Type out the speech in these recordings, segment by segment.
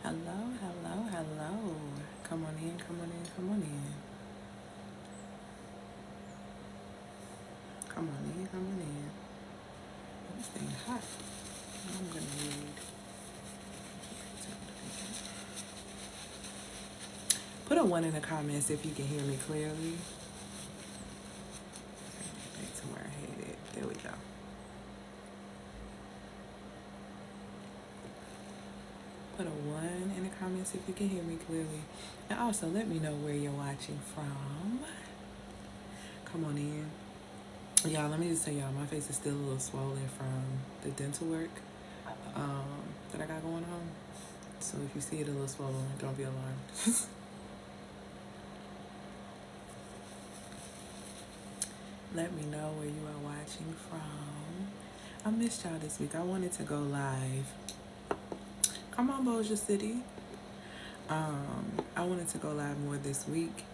Hello, hello, hello. Come on in, come on in, come on in. Come on in, come on in. This thing hot. I'm gonna read. Put a one in the comments if you can hear me clearly. Back to where I had it. There we go. Put a one in the comments if you can hear me clearly. And also let me know where you're watching from. Come on in. Y'all, let me just tell y'all, my face is still a little swollen from the dental work that I got going on. So if you see it a little swollen, don't be alarmed. Let me know where you are watching from. I missed y'all this week. I wanted to go live. Come on, Bossier City. I wanted to go live more this week,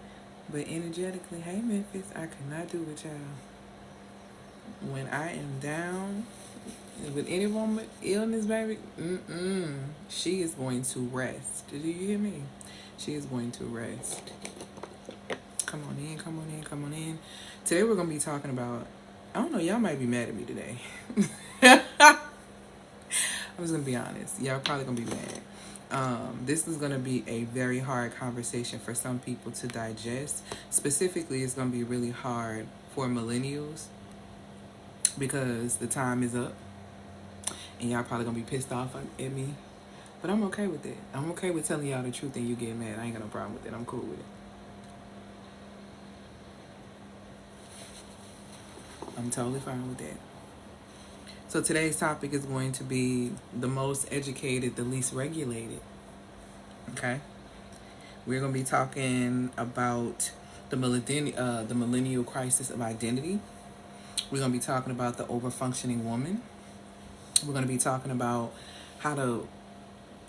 but energetically, hey Memphis, I could not do with y'all. When I am down with any woman illness, baby, she is going to rest. Do you hear me? She is going to rest. Come on in, come on in, come on in. Today we're going to be talking about, I don't know, y'all might be mad at me today. I'm just going to be honest. Y'all probably going to be mad. This is going to be a very hard conversation for some people to digest. Specifically, it's going to be really hard for millennials because the time is up. And y'all probably going to be pissed off at me. But I'm okay with it. I'm okay with telling y'all the truth and you get mad. I ain't got no problem with it. I'm cool with it. I'm totally fine with that. So today's topic is going to be the most educated, the least regulated. Okay? We're going to be talking about the millennial crisis of identity. We're going to be talking about the overfunctioning woman. We're going to be talking about how to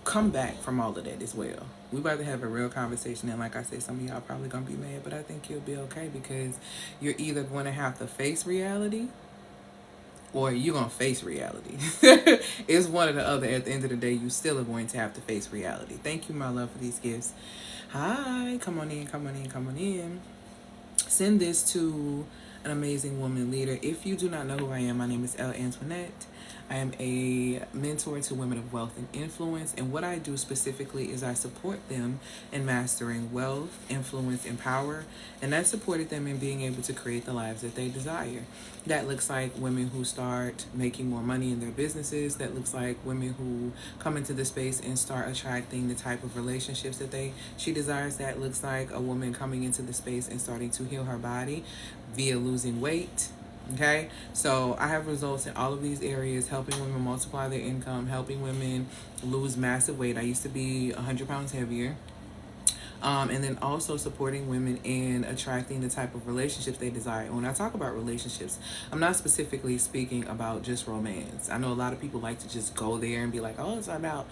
come back from all of that as well. We're about to have a real conversation, and like I said, some of y'all probably going to be mad, but I think you'll be okay because you're either going to have to face reality or you're going to face reality. It's one or the other. At the end of the day, you still are going to have to face reality. Thank you, my love, for these gifts. Hi, come on in, come on in, come on in. Send this to an amazing woman leader. If you do not know who I am, my name is Elle Antoinette. I am a mentor to women of wealth and influence, and what I do specifically is I support them in mastering wealth, influence, and power, and I supported them in being able to create the lives that they desire. That looks like women who start making more money in their businesses. That looks like women who come into the space and start attracting the type of relationships that she desires. That looks like a woman coming into the space and starting to heal her body via losing weight. Okay, so I have results in all of these areas, helping women multiply their income, helping women lose massive weight. I used to be 100 pounds heavier. And then also supporting women in attracting the type of relationships they desire. When I talk about relationships, I'm not specifically speaking about just romance. I know a lot of people like to just go there and be like, oh, it's about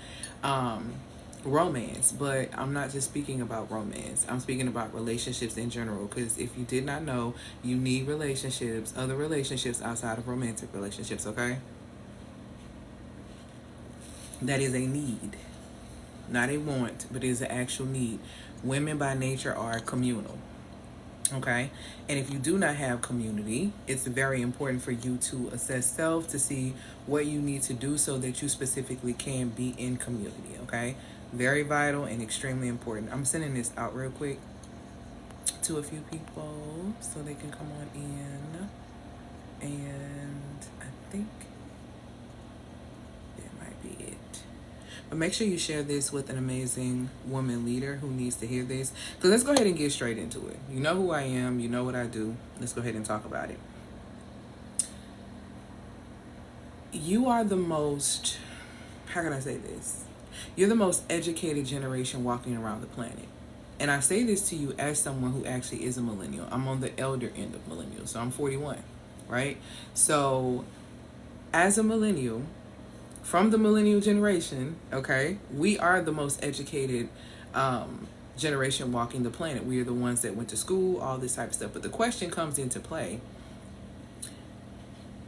romance, but I'm not just speaking about romance. I'm speaking about relationships in general, because if you did not know, you need relationships, other relationships outside of romantic relationships, okay? That is a need, not a want, but it is an actual need. Women by nature are communal, okay? And if you do not have community, it's very important for you to assess self to see what you need to do so that you specifically can be in community, okay? Very vital and extremely important. I'm sending this out real quick to a few people so they can come on in. And I think that might be it. But make sure you share this with an amazing woman leader who needs to hear this. So let's go ahead and get straight into it. You know who I am. You know what I do. Let's go ahead and talk about it. You are the most, how can I say this? You're the most educated generation walking around the planet. And I say this to you as someone who actually is a millennial. I'm on the elder end of millennials, so I'm 41, right? So as a millennial, from the millennial generation, okay, we are the most educated generation walking the planet. We are the ones that went to school, all this type of stuff. But the question comes into play.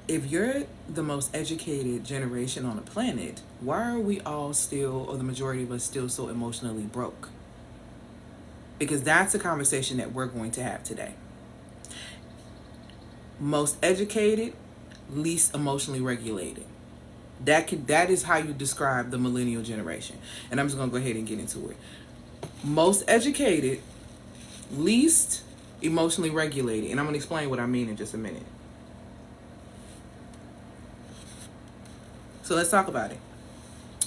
if you're the most educated generation on the planet, why are we all still, or the majority of us still, so emotionally broke? Because that's a conversation that we're going to have today. Most educated, least emotionally regulated. That is how you describe the millennial generation. And I'm just going to go ahead and get into it. Most educated, least emotionally regulated. And I'm going to explain what I mean in just a minute. So let's talk about it.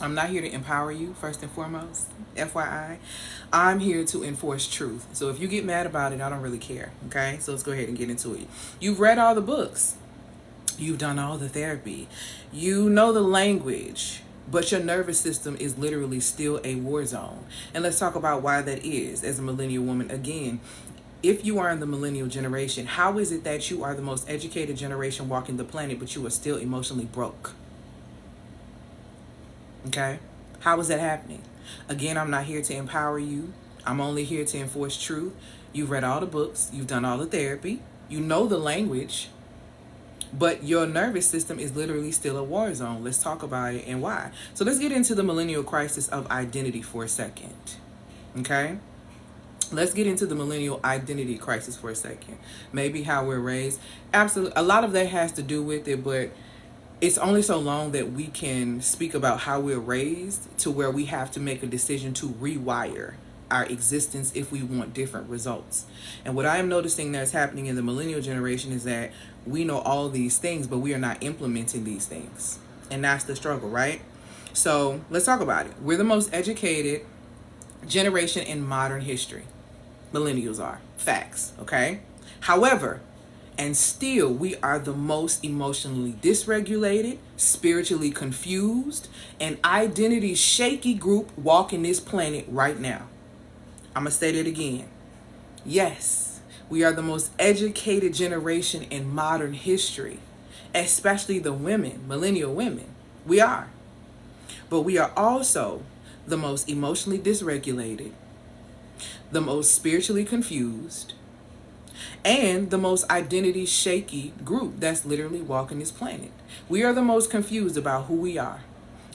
I'm not here to empower you, first and foremost. FYI, I'm here to enforce truth. So if you get mad about it, I don't really care. Okay? So let's go ahead and get into it. You've read all the books. You've done all the therapy. You know the language. But your nervous system is literally still a war zone. And let's talk about why that is as a millennial woman. Again, if you are in the millennial generation, how is it that you are the most educated generation walking the planet, but you are still emotionally broke? Okay? How is that happening? Again, I'm not here to empower you. I'm only here to enforce truth. You've read all the books. You've done all the therapy. You know the language. But your nervous system is literally still a war zone. Let's talk about it and why. So let's get into the millennial crisis of identity for a second. Okay? Let's get into the millennial identity crisis for a second. Maybe how we're raised. Absolutely. A lot of that has to do with it, but it's only so long that we can speak about how we're raised to where we have to make a decision to rewire our existence if we want different results. And what I am noticing that's happening in the millennial generation is that we know all these things, but we are not implementing these things. And that's the struggle, right? So let's talk about it. We're the most educated generation in modern history. Millennials are. Facts, okay? However, and still we are the most emotionally dysregulated, spiritually confused, and identity shaky group walking this planet right now. I'm going to say that again. Yes, we are the most educated generation in modern history, especially the women, millennial women. We are. But we are also the most emotionally dysregulated, the most spiritually confused, and the most identity shaky group that's literally walking this planet. We are the most confused about who we are.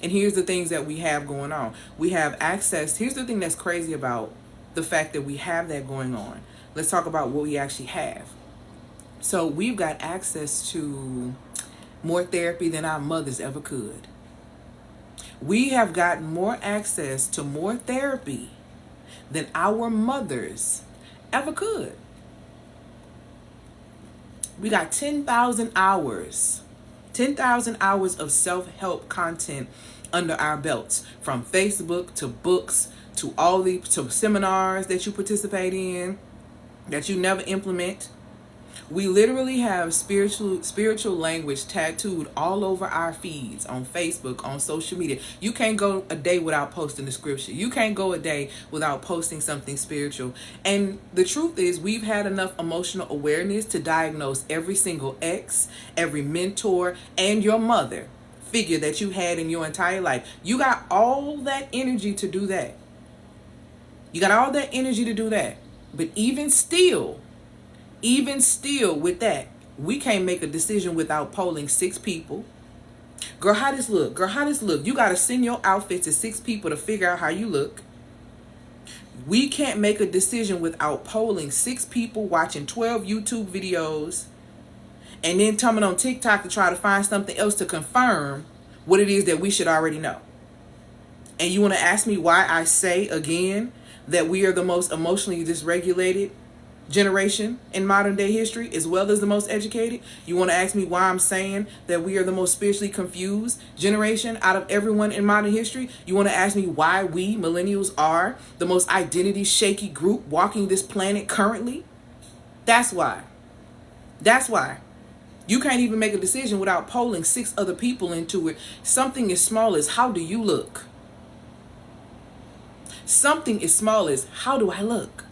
And here's the things that we have going on. We have access. Here's the thing that's crazy about the fact that we have that going on. Let's talk about what we actually have. So we've got access to more therapy than our mothers ever could. We have gotten more access to more therapy than our mothers ever could. We got 10,000 hours of self-help content under our belts, from Facebook to books to to seminars that you participate in that you never implement. We literally have spiritual language tattooed all over our feeds, on Facebook, on social media. You can't go a day without posting the scripture. You can't go a day without posting something spiritual. And the truth is, we've had enough emotional awareness to diagnose every single ex, every mentor, and your mother figure that you had in your entire life. You got all that energy to do that. But even still with that, we can't make a decision without polling 6 people. Girl, how this look? You got to send your outfit to 6 people to figure out how you look. We can't make a decision without polling 6 people, watching 12 YouTube videos, and then coming on TikTok to try to find something else to confirm what it is that we should already know. And you want to ask me why I say again that we are the most emotionally dysregulated generation in modern day history, as well as the most educated? You want to ask me why I'm saying that we are the most spiritually confused generation out of everyone in modern history? You want to ask me why we millennials are the most identity shaky group walking this planet currently? That's why. You can't even make a decision without polling 6 other people into it. Something as small as how do you look? Something as small as how do I look?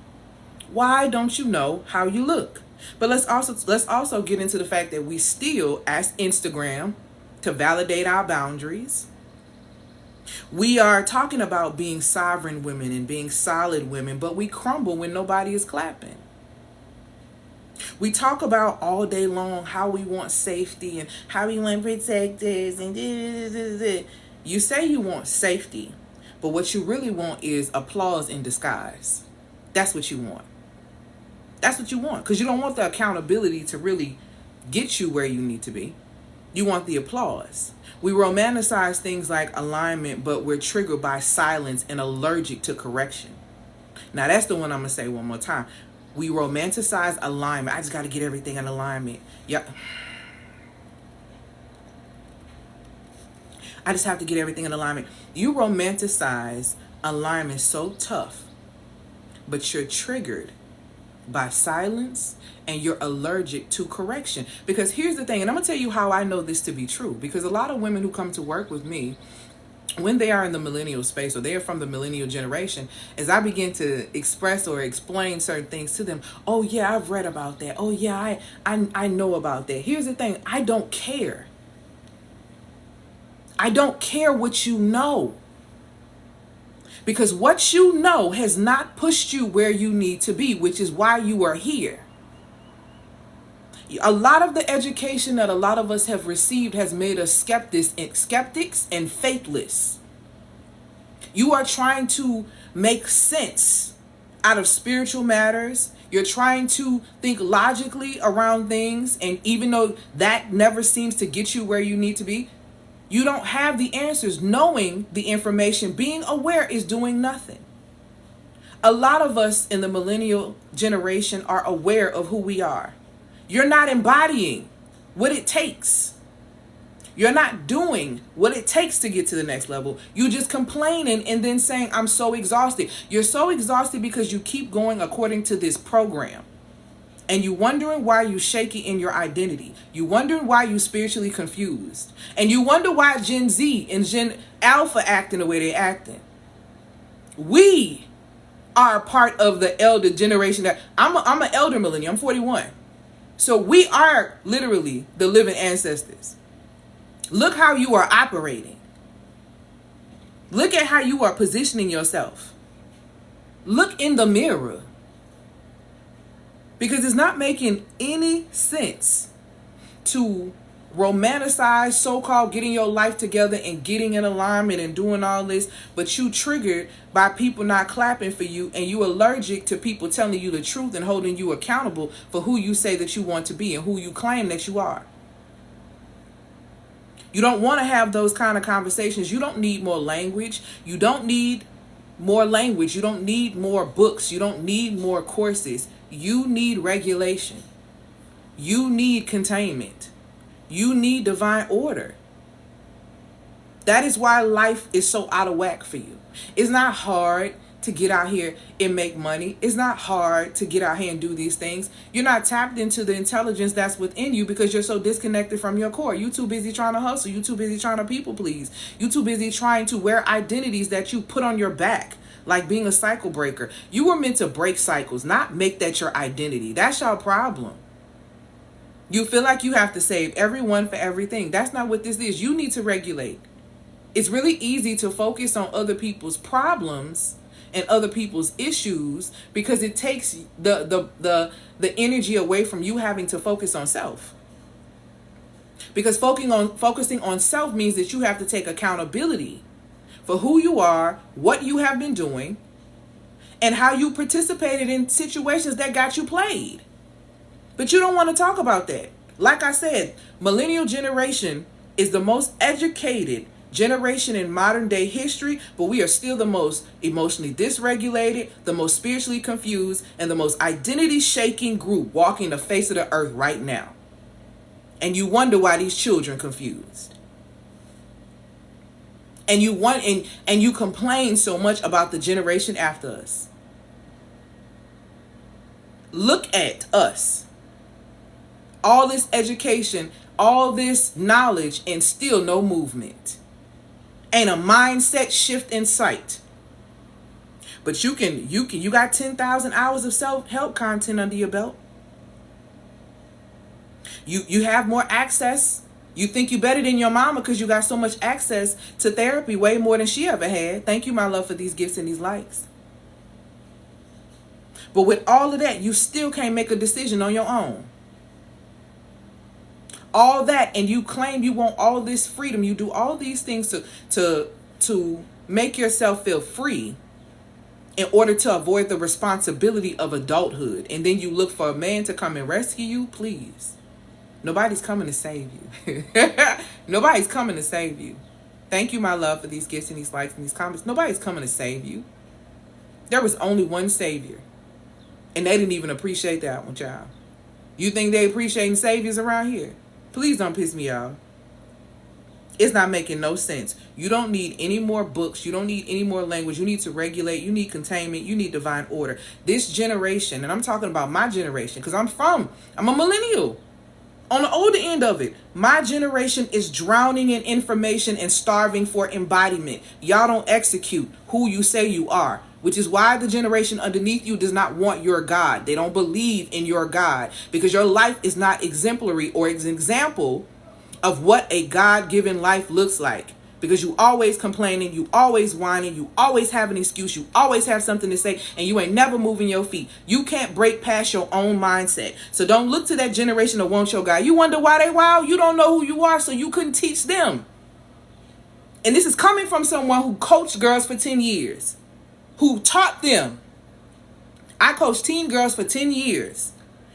Why don't you know how you look? But let's also get into the fact that we still ask Instagram to validate our boundaries. We are talking about being sovereign women and being solid women, but we crumble when nobody is clapping. We talk about all day long how we want safety and how we want protectors and you say you want safety, but what you really want is applause in disguise. That's what you want. That's what you want, because you don't want the accountability to really get you where you need to be. You want the applause. We romanticize things like alignment, but we're triggered by silence and allergic to correction. Now that's the one I'm going to say one more time. We romanticize alignment. I just got to get everything in alignment. Yep. I just have to get everything in alignment. You romanticize alignment so tough, but you're triggered by silence and you're allergic to correction. Because here's the thing, and I'm going to tell you how I know this to be true. Because a lot of women who come to work with me, when they are in the millennial space or they are from the millennial generation, as I begin to express or explain certain things to them, oh yeah, I've read about that. Oh yeah, I know about that. Here's the thing, I don't care. I don't care what you know. Because what you know has not pushed you where you need to be, which is why you are here. A lot of the education that a lot of us have received has made us skeptics and faithless. You are trying to make sense out of spiritual matters. You're trying to think logically around things. And even though that never seems to get you where you need to be, you don't have the answers. Knowing the information, being aware is doing nothing. A lot of us in the millennial generation are aware of who we are. You're not embodying what it takes. You're not doing what it takes to get to the next level. You just complaining and then saying, I'm so exhausted. You're so exhausted because you keep going according to this program. And you wondering why you shaky in your identity. You wondering why you spiritually confused. And you wonder why Gen Z and Gen Alpha acting the way they're acting. We are a part of the elder generation. That I'm an elder millennial. I'm 41. So we are literally the living ancestors. Look how you are operating. Look at how you are positioning yourself. Look in the mirror. Because it's not making any sense to romanticize so-called getting your life together and getting in alignment and doing all this, but you triggered by people not clapping for you, and you allergic to people telling you the truth and holding you accountable for who you say that you want to be and who you claim that you are. You don't want to have those kind of conversations. You don't need more language. You don't need more language. You don't need more books. You don't need more courses. You need regulation. You need containment. You need divine order. That is why life is so out of whack for you. It's not hard to get out here and make money. It's not hard to get out here and do these things. You're not tapped into the intelligence that's within you because you're so disconnected from your core. You're too busy trying to hustle. You're too busy trying to people please. You're too busy trying to wear identities that you put on your back, like being a cycle breaker. You were meant to break cycles, not make that your identity. That's your problem. You feel like you have to save everyone for everything. That's not what this is. You need to regulate. It's really easy to focus on other people's problems and other people's issues because it takes the energy away from you having to focus on self. Because focusing on self means that you have to take accountability for who you are, what you have been doing, and how you participated in situations that got you played. But you don't want to talk about that. Like I said, millennial generation is the most educated generation in modern day history, but we are still the most emotionally dysregulated, the most spiritually confused, and the most identity shaking group walking the face of the earth right now. And you wonder why these children confused. And you complain so much about the generation after us. Look at us. All this education, all this knowledge, and still no movement. Ain't a mindset shift in sight. But you got 10,000 hours of self-help content under your belt. You have more access. You think you better than your mama because you got so much access to therapy, way more than she ever had. Thank you, my love, for these gifts and these likes. But with all of that, you still can't make a decision on your own. All that, and you claim you want all this freedom. You do all these things to make yourself feel free in order to avoid the responsibility of adulthood. And then you look for a man to come and rescue you. Please. Nobody's coming to save you. Nobody's coming to save you. Thank you, my love, for these gifts and these likes and these comments. Nobody's coming to save you. There was only one savior. And they didn't even appreciate that one, child. You think they appreciating saviors around here? Please don't piss me off. It's not making no sense. You don't need any more books. You don't need any more language. You need to regulate. You need containment. You need divine order. This generation, and I'm talking about my generation, because I'm a millennial. On the older end of it, my generation is drowning in information and starving for embodiment. Y'all don't execute who you say you are, which is why the generation underneath you does not want your God. They don't believe in your God because your life is not exemplary or an example of what a God-given life looks like. Because you always complaining, you always whining, you always have an excuse, you always have something to say, and you ain't never moving your feet. You can't break past your own mindset. So don't look to that generation that wants your God. You wonder why they wild? You don't know who you are, so you couldn't teach them. And this is coming from someone who coached girls for 10 years. Who taught them. I coached teen girls for 10 years.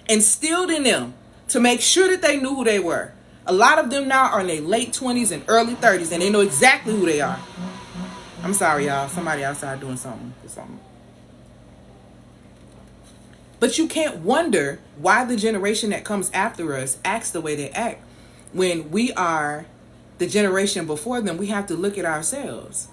Instilled in them to make sure that they knew who they were. A lot of them now are in their late 20s and early 30s, and they know exactly who they are. I'm sorry, y'all. Somebody outside doing something. But you can't wonder why the generation that comes after us acts the way they act. When we are the generation before them, we have to look at ourselves.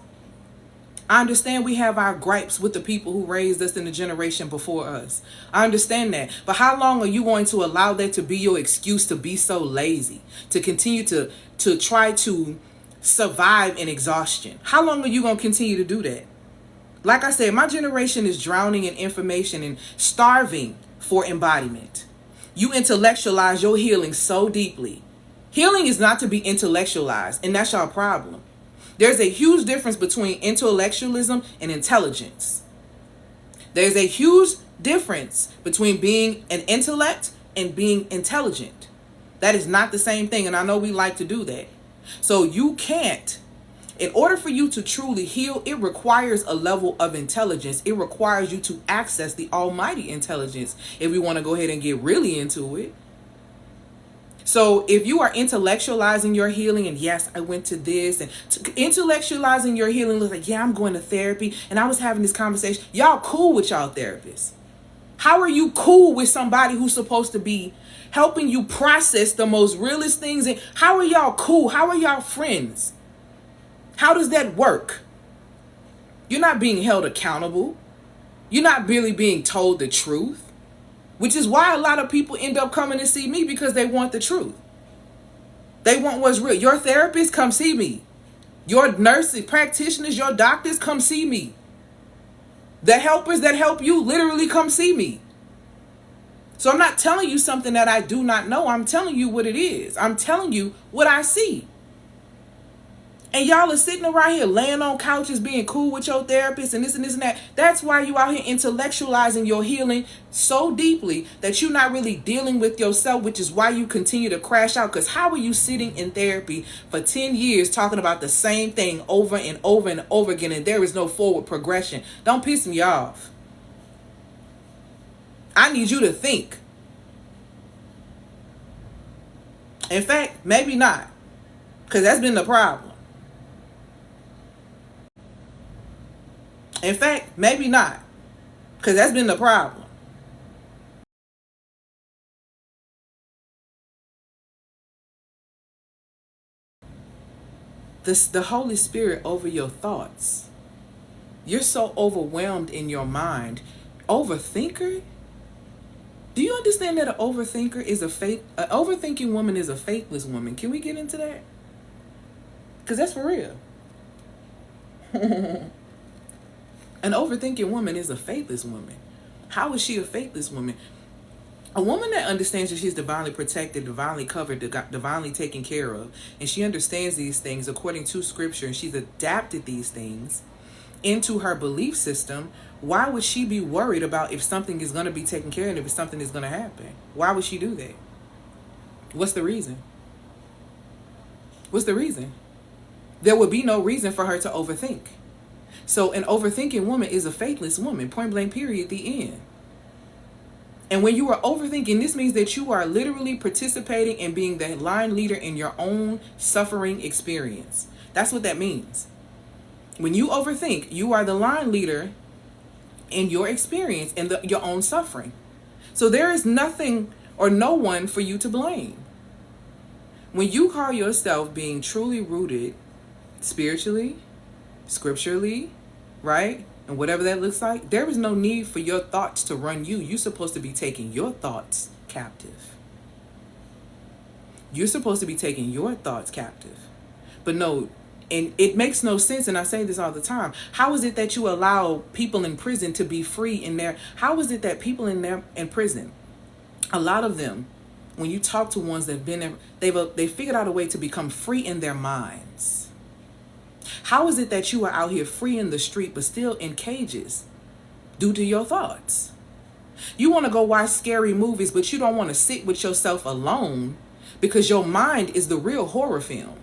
I understand we have our gripes with the people who raised us in the generation before us. I understand that. But how long are you going to allow that to be your excuse to be so lazy? To continue to try to survive in exhaustion? How long are you going to continue to do that? Like I said, my generation is drowning in information and starving for embodiment. You intellectualize your healing so deeply. Healing is not to be intellectualized, and that's your problem. There's a huge difference between intellectualism and intelligence. There's a huge difference between being an intellect and being intelligent. That is not the same thing, and I know we like to do that. So you can't. In order for you to truly heal, it requires a level of intelligence. It requires you to access the almighty intelligence if we want to go ahead and get really into it. So if you are intellectualizing your healing, and yes, I went to this, and intellectualizing your healing looks like, yeah, I'm going to therapy, and I was having this conversation. Y'all cool with y'all therapists. How are you cool with somebody who's supposed to be helping you process the most realest things? And how are y'all cool? How are y'all friends? How does that work? You're not being held accountable. You're not really being told the truth. Which is why a lot of people end up coming to see me, because they want the truth. They want what's real. Your therapists, come see me. Your nurses, practitioners, your doctors, come see me. The helpers that help you, literally come see me. So I'm not telling you something that I do not know. I'm telling you what it is. I'm telling you what I see. And y'all are sitting around here laying on couches being cool with your therapist and this and this and that. That's why you out here intellectualizing your healing so deeply that you're not really dealing with yourself, which is why you continue to crash out. Because how are you sitting in therapy for 10 years talking about the same thing over and over and over again, and there is no forward progression? Don't piss me off. I need you to think. In fact, maybe not. Because that's been the problem. In fact, maybe not. Because that's been the problem. The Holy Spirit over your thoughts. You're so overwhelmed in your mind. Overthinker? Do you understand that an overthinker is an overthinking woman is a faithless woman? Can we get into that? Because that's for real. An overthinking woman is a faithless woman. How is she a faithless woman? A woman that understands that she's divinely protected, divinely covered, divinely taken care of, and she understands these things according to scripture, and she's adapted these things, into her belief system, why would she be worried about if something is going to be taken care of and if something is going to happen? Why would she do that? What's the reason? What's the reason? There would be no reason for her to overthink. So an overthinking woman is a faithless woman, point blank period, the end. And when you are overthinking, this means that you are literally participating in being the line leader in your own suffering experience. That's what that means. When you overthink, you are the line leader in your experience and your own suffering. So there is nothing or no one for you to blame. When you call yourself being truly rooted spiritually, scripturally, right? And whatever that looks like, there is no need for your thoughts to run you. You're supposed to be taking your thoughts captive. You're supposed to be taking your thoughts captive. But no, and it makes no sense, and I say this all the time. How is it that you allow people in prison to be free in there? How is it that people in prison, a lot of them, when you talk to ones that have been there, they figured out a way to become free in their minds. How is it that you are out here free in the street but still in cages due to your thoughts? You want to go watch scary movies, but you don't want to sit with yourself alone because your mind is the real horror film.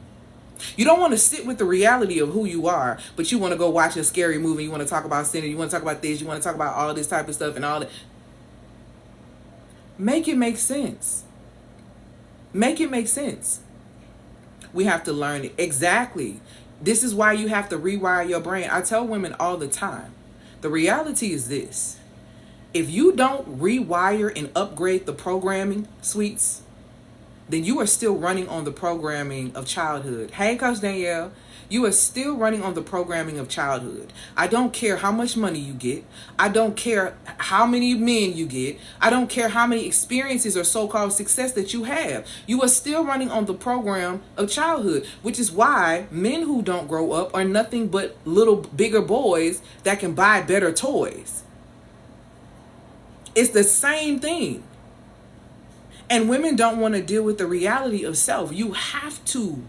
You don't want to sit with the reality of who you are, but you want to go watch a scary movie. You want to talk about sin, you want to talk about this, you want to talk about all this type of stuff and all that. Make it make sense. Make it make sense. We have to learn it. Exactly. This is why you have to rewire your brain. I tell women all the time, the reality is this. If you don't rewire and upgrade the programming, sweets, then you are still running on the programming of childhood. Hey, Coach Danielle, you are still running on the programming of childhood. I don't care how much money you get. I don't care how many men you get. I don't care how many experiences or so-called success that you have. You are still running on the program of childhood, which is why men who don't grow up are nothing but little bigger boys that can buy better toys. It's the same thing. And women don't want to deal with the reality of self. You have to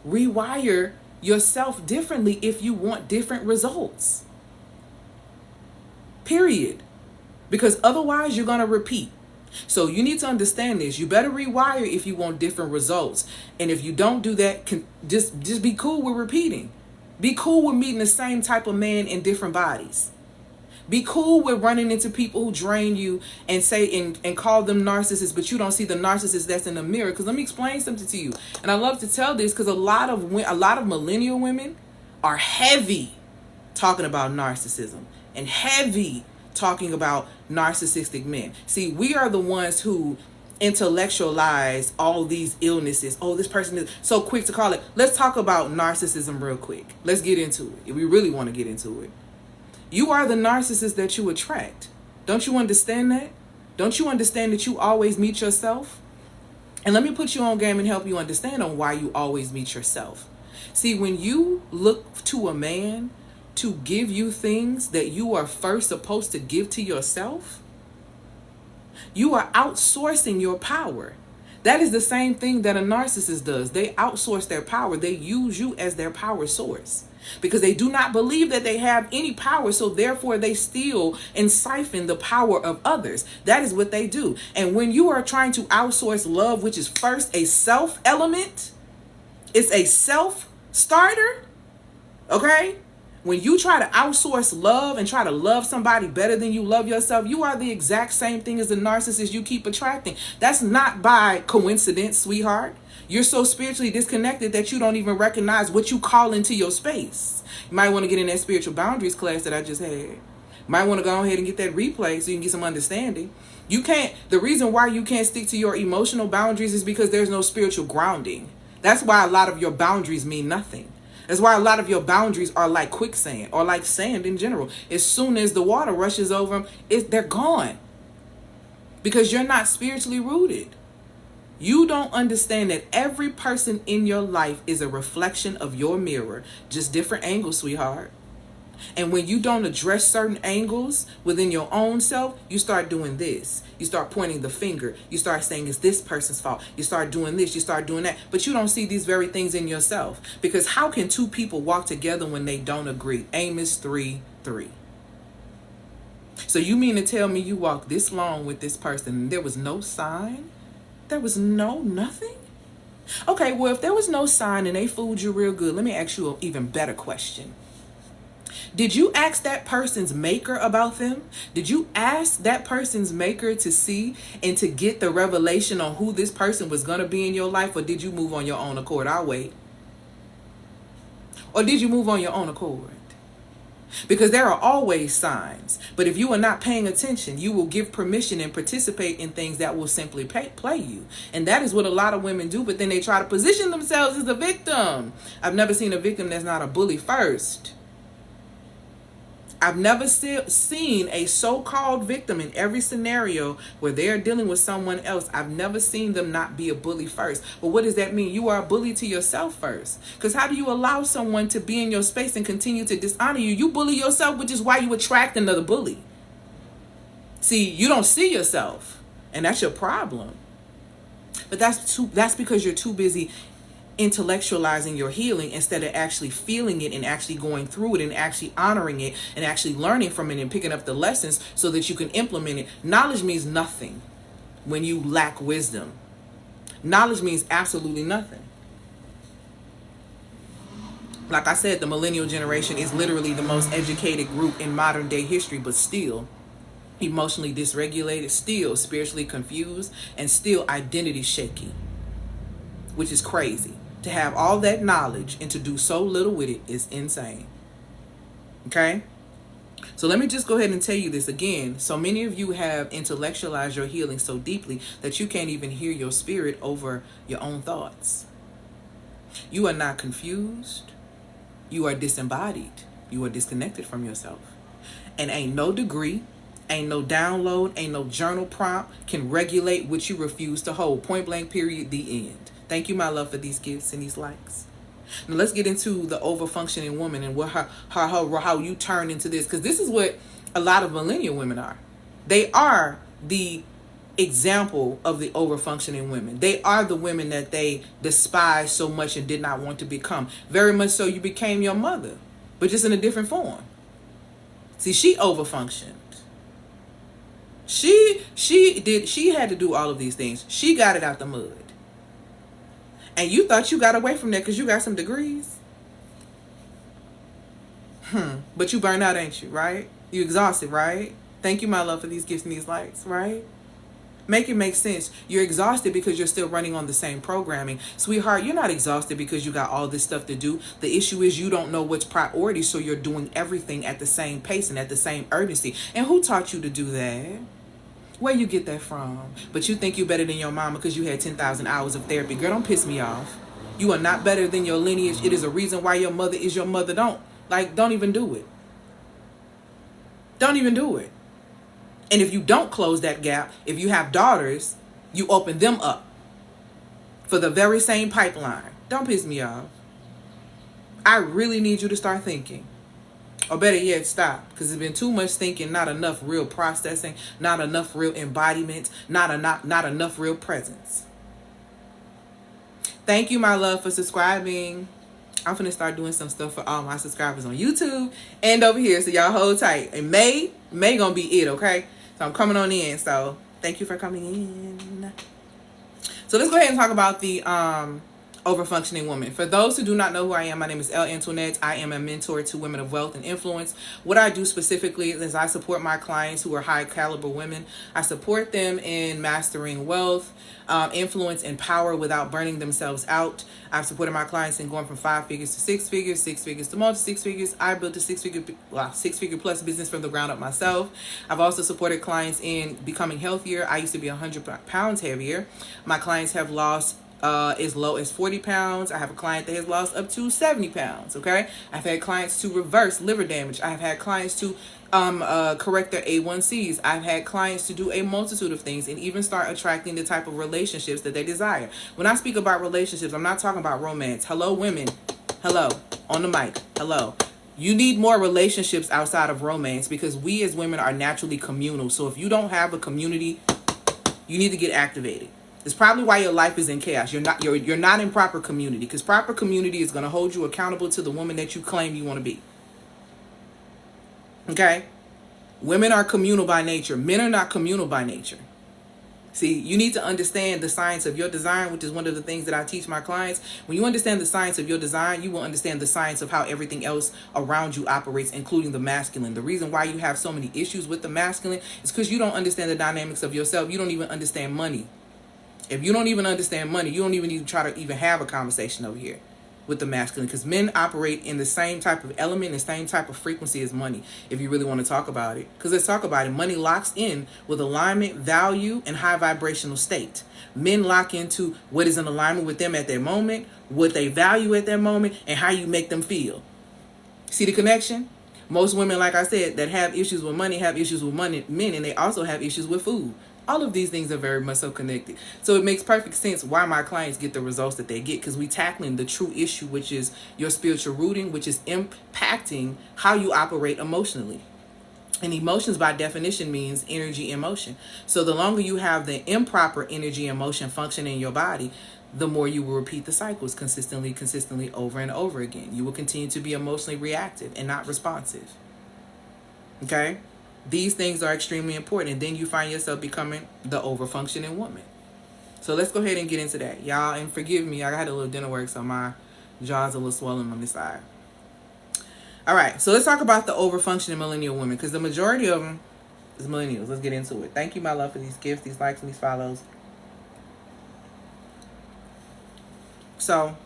rewire yourself differently if you want different results. Period. Because otherwise you're going to repeat. So you need to understand this. You better rewire if you want different results. And if you don't do that, just be cool with repeating. Be cool with meeting the same type of man in different bodies. Be cool with running into people who drain you and say and call them narcissists, but you don't see the narcissist that's in the mirror. Because let me explain something to you. And I love to tell this because a lot of millennial women are heavy talking about narcissism and heavy talking about narcissistic men. See, we are the ones who intellectualize all these illnesses. Oh, this person is so quick to call it. Let's talk about narcissism real quick. Let's get into it. If we really want to get into it. You are the narcissist that you attract. Don't you understand that? Don't you understand that you always meet yourself? And let me put you on game and help you understand on why you always meet yourself. See, when you look to a man to give you things that you are first supposed to give to yourself, you are outsourcing your power. That is the same thing that a narcissist does. They outsource their power. They use you as their power source because they do not believe that they have any power. So therefore they steal and siphon the power of others. That is what they do. And when you are trying to outsource love, which is first a self element, it's a self starter. Okay. When you try to outsource love and try to love somebody better than you love yourself, you are the exact same thing as the narcissist you keep attracting. That's not by coincidence, sweetheart. You're so spiritually disconnected that you don't even recognize what you call into your space. You might want to get in that spiritual boundaries class that I just had. You might want to go ahead and get that replay so you can get some understanding. The reason why you can't stick to your emotional boundaries is because there's no spiritual grounding. That's why a lot of your boundaries mean nothing. That's why a lot of your boundaries are like quicksand or like sand in general. As soon as the water rushes over them, they're gone. Because you're not spiritually rooted. You don't understand that every person in your life is a reflection of your mirror. Just different angles, sweetheart. And when you don't address certain angles within your own self, you start doing this. You start pointing the finger. You start saying it's this person's fault. You start doing this. You start doing that. But you don't see these very things in yourself. Because how can two people walk together when they don't agree? Amos 3:3. So you mean to tell me you walked this long with this person and there was no sign? There was nothing? Okay, well, if there was no sign and they fooled you real good, let me ask you an even better question. Did you ask that person's maker about them? Did you ask that person's maker to see and to get the revelation on who this person was going to be in your life? Or did you move on your own accord? I'll wait. Or did you move on your own accord? Because there are always signs. But if you are not paying attention, you will give permission and participate in things that will simply play you. And that is what a lot of women do. But then they try to position themselves as a victim. I've never seen a victim that's not a bully first. I've never seen a so-called victim in every scenario where they're dealing with someone else. I've never seen them not be a bully first. But what does that mean? You are a bully to yourself first. Because how do you allow someone to be in your space and continue to dishonor you? You bully yourself, which is why you attract another bully. See, you don't see yourself, and that's your problem. But that's because you're too busy intellectualizing your healing instead of actually feeling it and actually going through it and actually honoring it and actually learning from it and picking up the lessons so that you can implement it. Knowledge means nothing when you lack wisdom. Knowledge means absolutely nothing. Like I said, the millennial generation is literally the most educated group in modern day history, but still emotionally dysregulated, still spiritually confused, and still identity shaky, which is crazy. To have all that knowledge and to do so little with it is insane. Okay? So let me just go ahead and tell you this again. So many of you have intellectualized your healing so deeply that you can't even hear your spirit over your own thoughts. You are not confused. You are disembodied. You are disconnected from yourself. And ain't no degree, ain't no download, ain't no journal prompt can regulate what you refuse to hold. Point blank, period, the end. Thank you, my love, for these gifts and these likes. Now let's get into the overfunctioning woman and how you turn into this. Because this is what a lot of millennial women are. They are the example of the overfunctioning women. They are the women that they despise so much and did not want to become. Very much so you became your mother, but just in a different form. See, she overfunctioned. She had to do all of these things. She got it out the mud. And you thought you got away from that because you got some degrees. But you burned out, ain't you, right? You exhausted, right? Thank you, my love, for these gifts and these likes, right? Make it make sense. You're exhausted because you're still running on the same programming. Sweetheart, you're not exhausted because you got all this stuff to do. The issue is you don't know what's priority, so you're doing everything at the same pace and at the same urgency. And who taught you to do that? Where you get that from? But you think you're better than your mama because you had 10,000 hours of therapy. Girl, don't piss me off. You are not better than your lineage. It is a reason why your mother is your mother. Don't even do it. Don't even do it. And if you don't close that gap, if you have daughters, you open them up for the very same pipeline. Don't piss me off. I really need you to start thinking. Or better yet, stop. Because there's been too much thinking, not enough real processing, not enough real embodiment, not enough real presence. Thank you, my love, for subscribing. I'm finna start doing some stuff for all my subscribers on YouTube and over here. So y'all hold tight. And May gonna be it, okay? So I'm coming on in. So thank you for coming in. So let's go ahead and talk about the overfunctioning woman. For those who do not know who I am, my name is Elle Antoinette. I am a mentor to women of wealth and influence. What I do specifically is I support my clients who are high caliber women. I support them in mastering wealth, influence, and power without burning themselves out. I've supported my clients in going from 5 figures to 6 figures, 6 figures to multi 6 figures. I built a 6 figure plus business from the ground up myself. I've also supported clients in becoming healthier. I used to be 100 pounds heavier. My clients have lost as low as 40 pounds. I have a client that has lost up to 70 pounds. Okay. I've had clients to reverse liver damage. I've had clients to correct their A1Cs. I've had clients to do a multitude of things and even start attracting the type of relationships that they desire. When I speak about relationships, I'm not talking about romance. Hello, women. Hello. On the mic. Hello. You need more relationships outside of romance because we as women are naturally communal. So if you don't have a community, you need to get activated. It's probably why your life is in chaos. You're not in proper community, because proper community is going to hold you accountable to the woman that you claim you want to be. Okay? Women are communal by nature. Men are not communal by nature. See, you need to understand the science of your design, which is one of the things that I teach my clients. When you understand the science of your design, you will understand the science of how everything else around you operates, including the masculine. The reason why you have so many issues with the masculine is because you don't understand the dynamics of yourself. You don't even understand money. If you don't even understand money, you don't even need to try to even have a conversation over here with the masculine, because men operate in the same type of element, the same type of frequency as money, if you really want to talk about it. Because let's talk about it. Money locks in with alignment, value, and high vibrational state. Men lock into what is in alignment with them at their moment, what they value at their moment, and how you make them feel. See the connection? Most women, like I said, that have issues with money have issues with men, and they also have issues with food. All of these things are very much so connected. So it makes perfect sense why my clients get the results that they get, because we tackling the true issue, which is your spiritual rooting, which is impacting how you operate emotionally. And emotions by definition means energy and motion. So the longer you have the improper energy and motion functioning in your body, the more you will repeat the cycles consistently over and over again. You will continue to be emotionally reactive and not responsive. Okay? These things are extremely important, and then you find yourself becoming the over-functioning woman. So let's go ahead and get into that, y'all. And forgive me, I had a little dinner work, so my jaw's a little swollen on this side. All right, so let's talk about the over-functioning millennial women, because the majority of them is millennials. Let's get into it. Thank you, my love, for these gifts, these likes, and these follows. So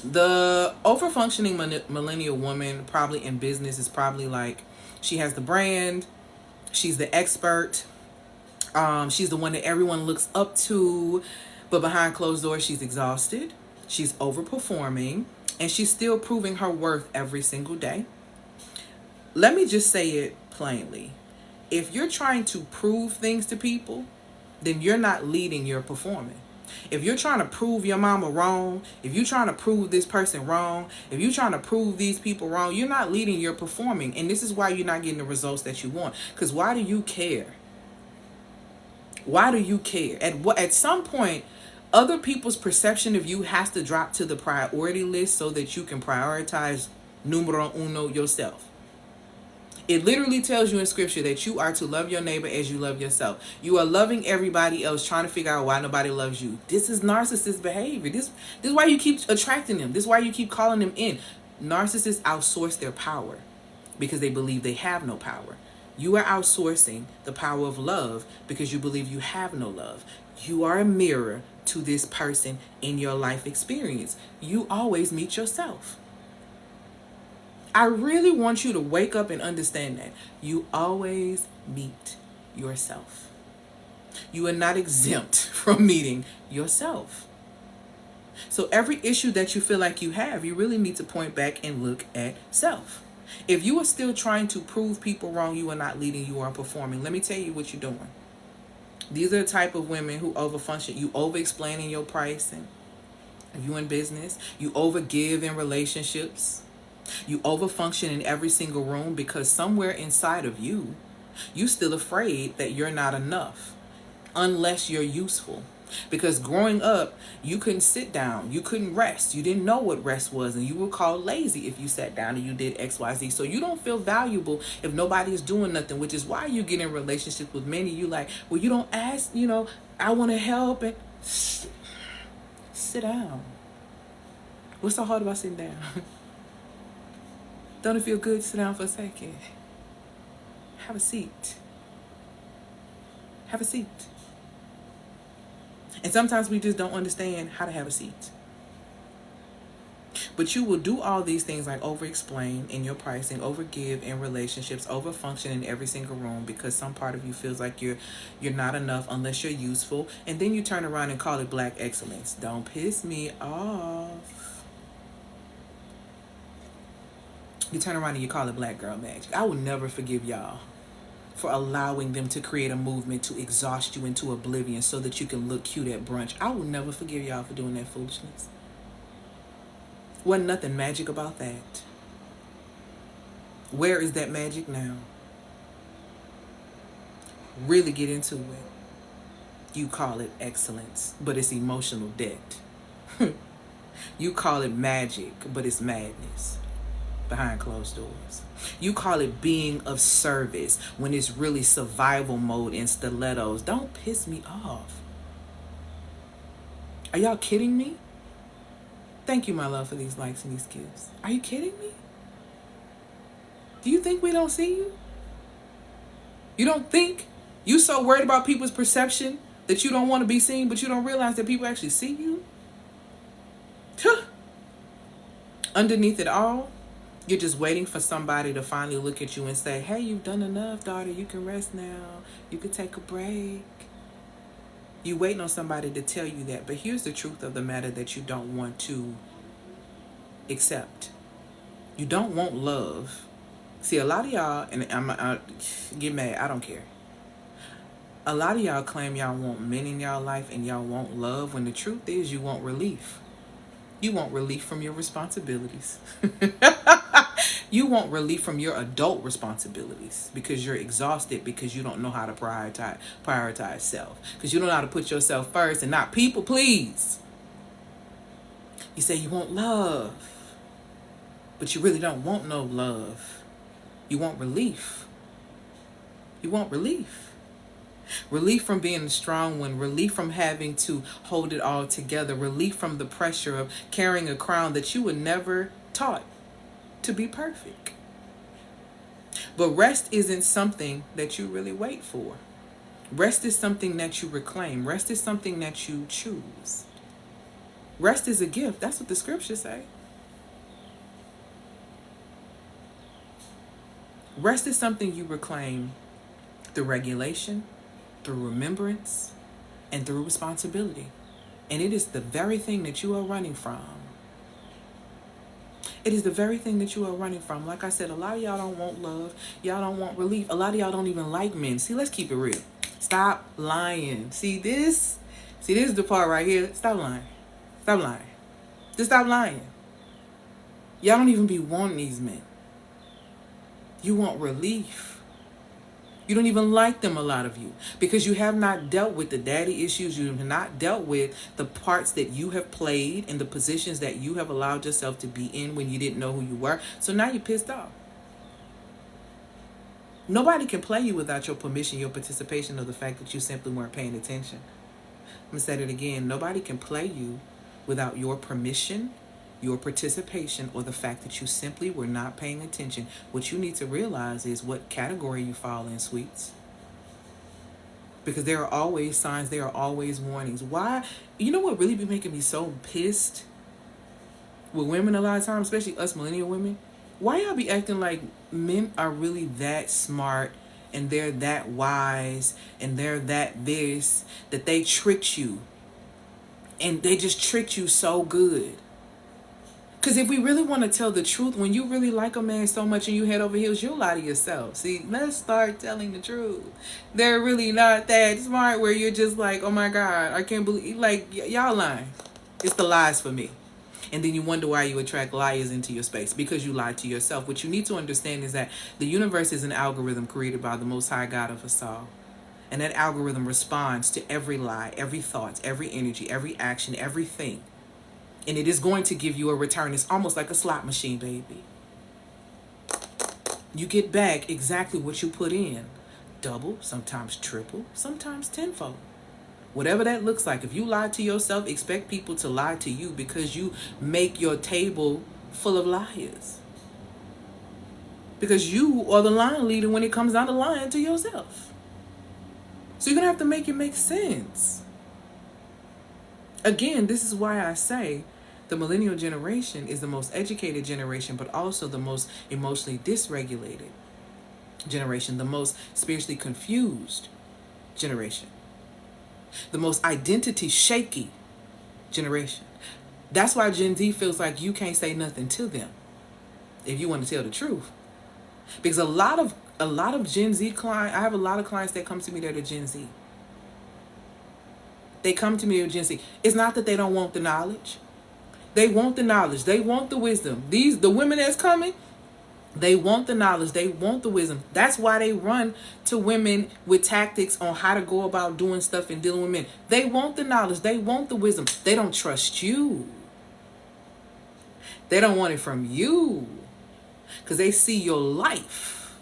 the over-functioning millennial woman, probably in business, is probably like, she has the brand, she's the expert, she's the one that everyone looks up to, but behind closed doors, she's exhausted, she's overperforming, and she's still proving her worth every single day. Let me just say it plainly. If you're trying to prove things to people, then you're not leading, you're performing. If you're trying to prove your mama wrong, if you're trying to prove this person wrong, if you're trying to prove these people wrong, you're not leading, you're performing. And this is why you're not getting the results that you want. Because why do you care? Why do you care? At some point, other people's perception of you has to drop to the priority list so that you can prioritize numero uno, yourself. It literally tells you in scripture that you are to love your neighbor as you love yourself. You are loving everybody else, trying to figure out why nobody loves you. This is narcissist behavior. This is why you keep attracting them. This is why you keep calling them in. Narcissists outsource their power because they believe they have no power. You are outsourcing the power of love because you believe you have no love. You are a mirror to this person in your life experience. You always meet yourself. I really want you to wake up and understand that. You always meet yourself. You are not exempt from meeting yourself. So every issue that you feel like you have, you really need to point back and look at self. If you are still trying to prove people wrong, you are not leading, you are performing. Let me tell you what you're doing. These are the type of women who overfunction. You over-explaining your pricing. If you're in business, you over-give in relationships. You overfunction in every single room because somewhere inside of you, you're still afraid that you're not enough unless you're useful. Because growing up, you couldn't sit down. You couldn't rest. You didn't know what rest was. And you were called lazy if you sat down and you did X, Y, Z. So you don't feel valuable if nobody is doing nothing, which is why you get in relationships with many. You like, well, you don't ask, I want to help. And sit down. What's so hard about sitting down? Don't it feel good to sit down for a second? Have a seat. Have a seat. And sometimes we just don't understand how to have a seat. But you will do all these things like over-explain in your pricing, over-give in relationships, over-function in every single room because some part of you feels like you're not enough unless you're useful. And then you turn around and call it black excellence. Don't piss me off. You turn around and you call it black girl magic. I will never forgive y'all for allowing them to create a movement to exhaust you into oblivion so that you can look cute at brunch. I will never forgive y'all for doing that foolishness. Wasn't nothing magic about that. Where is that magic now? Really get into it. You call it excellence, but it's emotional debt. You call it magic, but it's madness behind closed doors. You call it being of service when it's really survival mode in stilettos. Don't piss me off. Are y'all kidding me? Thank you, my love, for these likes and these gifts. Are you kidding me? Do you think we don't see you? You don't think? You so worried about people's perception that you don't want to be seen, but you don't realize that people actually see you? Underneath it all, you're just waiting for somebody to finally look at you and say, hey, you've done enough, daughter. You can rest now. You can take a break. You waiting on somebody to tell you that. But here's the truth of the matter that you don't want to accept. You don't want love. See, a lot of y'all, and I get mad, I don't care. A lot of y'all claim y'all want men in y'all life and y'all want love, when the truth is you want relief. You want relief from your responsibilities. You want relief from your adult responsibilities because you're exhausted, because you don't know how to prioritize self, because you don't know how to put yourself first and not people please. You say you want love, but you really don't want no love. You want relief. You want relief. Relief from being a strong one. Relief from having to hold it all together. Relief from the pressure of carrying a crown that you were never taught to be perfect. But rest isn't something that you really wait for. Rest is something that you reclaim. Rest is something that you choose. Rest is a gift. That's what the scriptures say. Rest is something you reclaim through regulation, through remembrance, and through responsibility. And it is the very thing that you are running from. It is the very thing that you are running from. Like I said, a lot of y'all don't want love. Y'all don't want relief. A lot of y'all don't even like men. See, let's keep it real. Stop lying. See, this is the part right here. Stop lying. Stop lying. Just stop lying. Y'all don't even be wanting these men. You want relief. You don't even like them, a lot of you, because you have not dealt with the daddy issues. You have not dealt with the parts that you have played and the positions that you have allowed yourself to be in when you didn't know who you were. So now you're pissed off. Nobody can play you without your permission, your participation, or the fact that you simply weren't paying attention. I'm going to say it again. Nobody can play you without your permission, your participation, or the fact that you simply were not paying attention. What you need to realize is what category you fall in, sweets. Because there are always signs, there are always warnings. Why? You know what really be making me so pissed with women a lot of times, especially us millennial women? Why y'all be acting like men are really that smart and they're that wise and they're that this, that they tricked you. And they just tricked you so good. Because if we really want to tell the truth, when you really like a man so much and you head over heels, you'll lie to yourself. See, let's start telling the truth. They're really not that smart where you're just like, oh my God, I can't believe, like, y'all lying. It's the lies for me. And then you wonder why you attract liars into your space, because you lied to yourself. What you need to understand is that the universe is an algorithm created by the Most High God of us all. And that algorithm responds to every lie, every thought, every energy, every action, everything. And it is going to give you a return. It's almost like a slot machine, baby. You get back exactly what you put in. Double, sometimes triple, sometimes tenfold. Whatever that looks like. If you lie to yourself, expect people to lie to you, because you make your table full of liars. Because you are the line leader when it comes down to lying to yourself. So you're going to have to make it make sense. Again, this is why I say the millennial generation is the most educated generation, but also the most emotionally dysregulated generation, the most spiritually confused generation, the most identity shaky generation. That's why Gen Z feels like you can't say nothing to them if you want to tell the truth. Because a lot of Gen Z clients, I have a lot of clients that come to me that are Gen Z. They come to me with Gen Z. It's not that they don't want the knowledge. They want the knowledge. They want the wisdom. The women that's coming, They want the knowledge. They want the wisdom. That's why they run to women with tactics on how to go about doing stuff and dealing with men. They want the knowledge. They want the wisdom. They don't trust you. They don't want it from you. Because they see your life.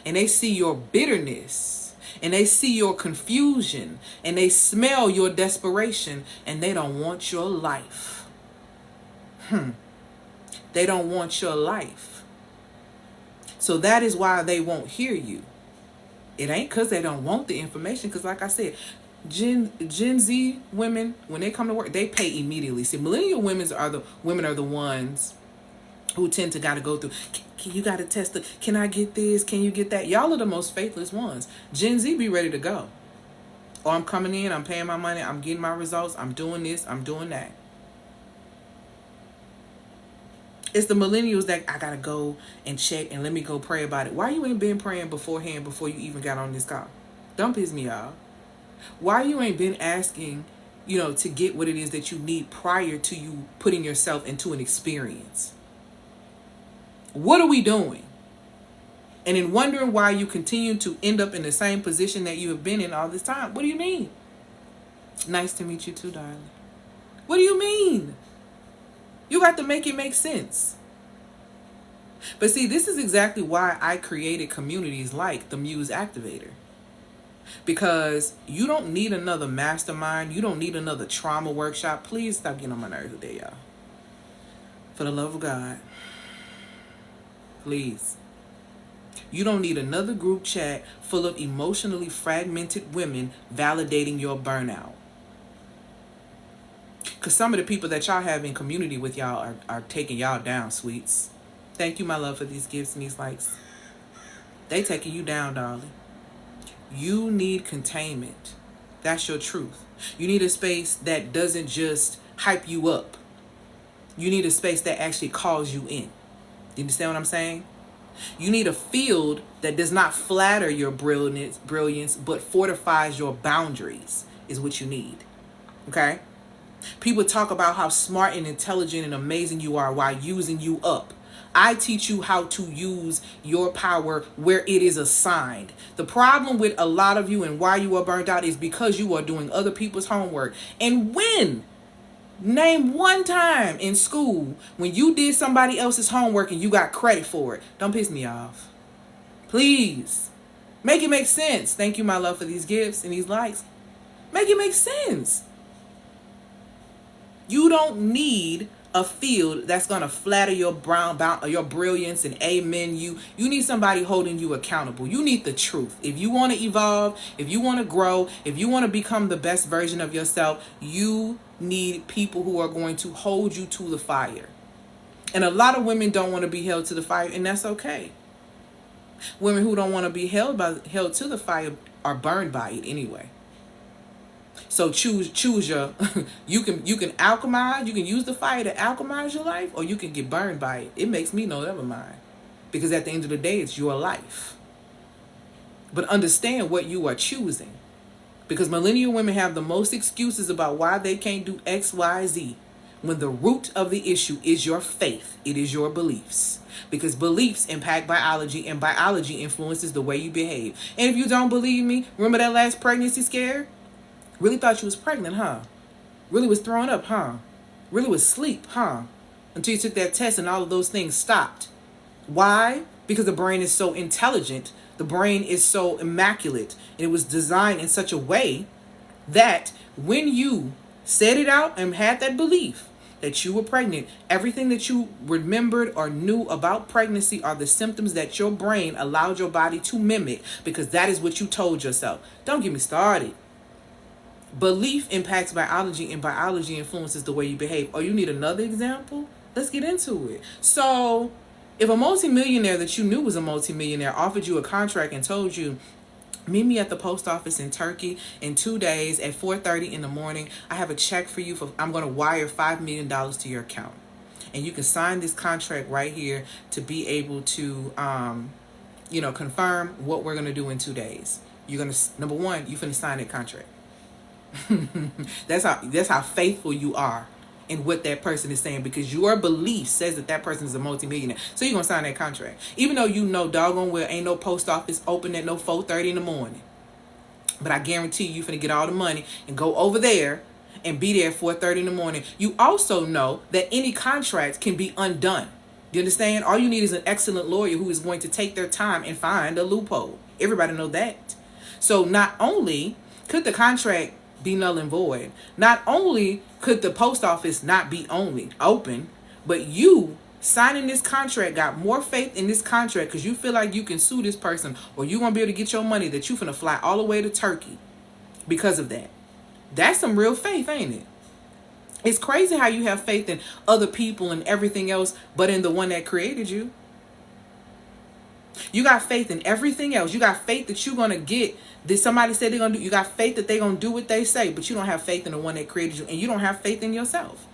And they see your bitterness. And they see your confusion. And they smell your desperation. And they don't want your life. They don't want your life. So that is why they won't hear you. It ain't because they don't want the information. Because like I said, Gen Z women, when they come to work, they pay immediately. See, millennial women are the ones who tend to got to go through. You got to test it. Can I get this? Can you get that? Y'all are the most faithless ones. Gen Z be ready to go. Or I'm coming in, I'm paying my money, I'm getting my results, I'm doing this, I'm doing that. It's the millennials that I gotta go and check and let me go pray about it. Why you ain't been praying beforehand before you even got on this call? Don't piss me off. Why you ain't been asking, to get what it is that you need prior to you putting yourself into an experience? What are we doing? And in wondering why you continue to end up in the same position that you have been in all this time. What do you mean? Nice to meet you too, darling. What do you mean? You got to make it make sense. But see, this is exactly why I created communities like the Muse Activator. Because you don't need another mastermind. You don't need another trauma workshop. Please stop getting on my nerves today, y'all. For the love of God. Please. You don't need another group chat full of emotionally fragmented women validating your burnout. Because some of the people that y'all have in community with y'all are taking y'all down, sweets. Thank you, my love, for these gifts and these likes. They taking you down, darling. You need containment. That's your truth. You need a space that doesn't just hype you up. You need a space that actually calls you in. You understand what I'm saying? You need a field that does not flatter your brilliance, but fortifies your boundaries is what you need. Okay? People talk about how smart and intelligent and amazing you are while using you up. I teach you how to use your power where it is assigned. The problem with a lot of you and why you are burnt out is because you are doing other people's homework. And name one time in school when you did somebody else's homework and you got credit for it. Don't piss me off. Please. Make it make sense. Thank you, my love, for these gifts and these likes. Make it make sense. You don't need a field that's going to flatter your brilliance and amen you. You need somebody holding you accountable. You need the truth. If you want to evolve, if you want to grow, if you want to become the best version of yourself, you need people who are going to hold you to the fire. And a lot of women don't want to be held to the fire, and that's okay. Women who don't want to be held to the fire are burned by it anyway. So choose your you can alchemize, you can use the fire to alchemize your life, or you can get burned by it. It makes me no never mind. Because at the end of the day, it's your life. But understand what you are choosing. Because millennial women have the most excuses about why they can't do X, Y, Z. When the root of the issue is your faith, it is your beliefs. Because beliefs impact biology, and biology influences the way you behave. And if you don't believe me, remember that last pregnancy scare? Really thought you was pregnant, huh? Really was throwing up, huh? Really was asleep, huh? Until you took that test and all of those things stopped. Why? Because the brain is so intelligent. The brain is so immaculate. And it was designed in such a way that when you said it out and had that belief that you were pregnant, everything that you remembered or knew about pregnancy are the symptoms that your brain allowed your body to mimic, because that is what you told yourself. Don't get me started. Belief impacts biology, and biology influences the way you behave. Oh, you need another example? Let's get into it. So, if a multimillionaire that you knew was a multimillionaire offered you a contract and told you, meet me at the post office in Turkey in 2 days at 4:30 in the morning. I have a check for you. I'm going to wire $5 million to your account. And you can sign this contract right here to be able to, confirm what we're going to do in 2 days. You're going to, number one, you're going to sign that contract. That's how faithful you are. in what that person is saying, because your belief says that that person is a multimillionaire. So you're going to sign that contract. Even though you know doggone well ain't no post office open at no 4:30 in the morning. But I guarantee you finna get all the money and go over there and be there at 4:30 in the morning. You also know that any contract can be undone. You understand? All you need is an excellent lawyer who is going to take their time and find a loophole. Everybody know that. So not only could the contract be null and void, not only could the post office not be open, but you signing this contract got more faith in this contract because you feel like you can sue this person or you're going to be able to get your money, that you finna fly all the way to Turkey because of that. That's some real faith, ain't it? It's crazy how you have faith in other people and everything else, but in the one that created you. You got faith in everything else. You got faith that you're going to get this. Somebody said they're going to do. You got faith that they're going to do what they say, but you don't have faith in the one that created you, and you don't have faith in yourself.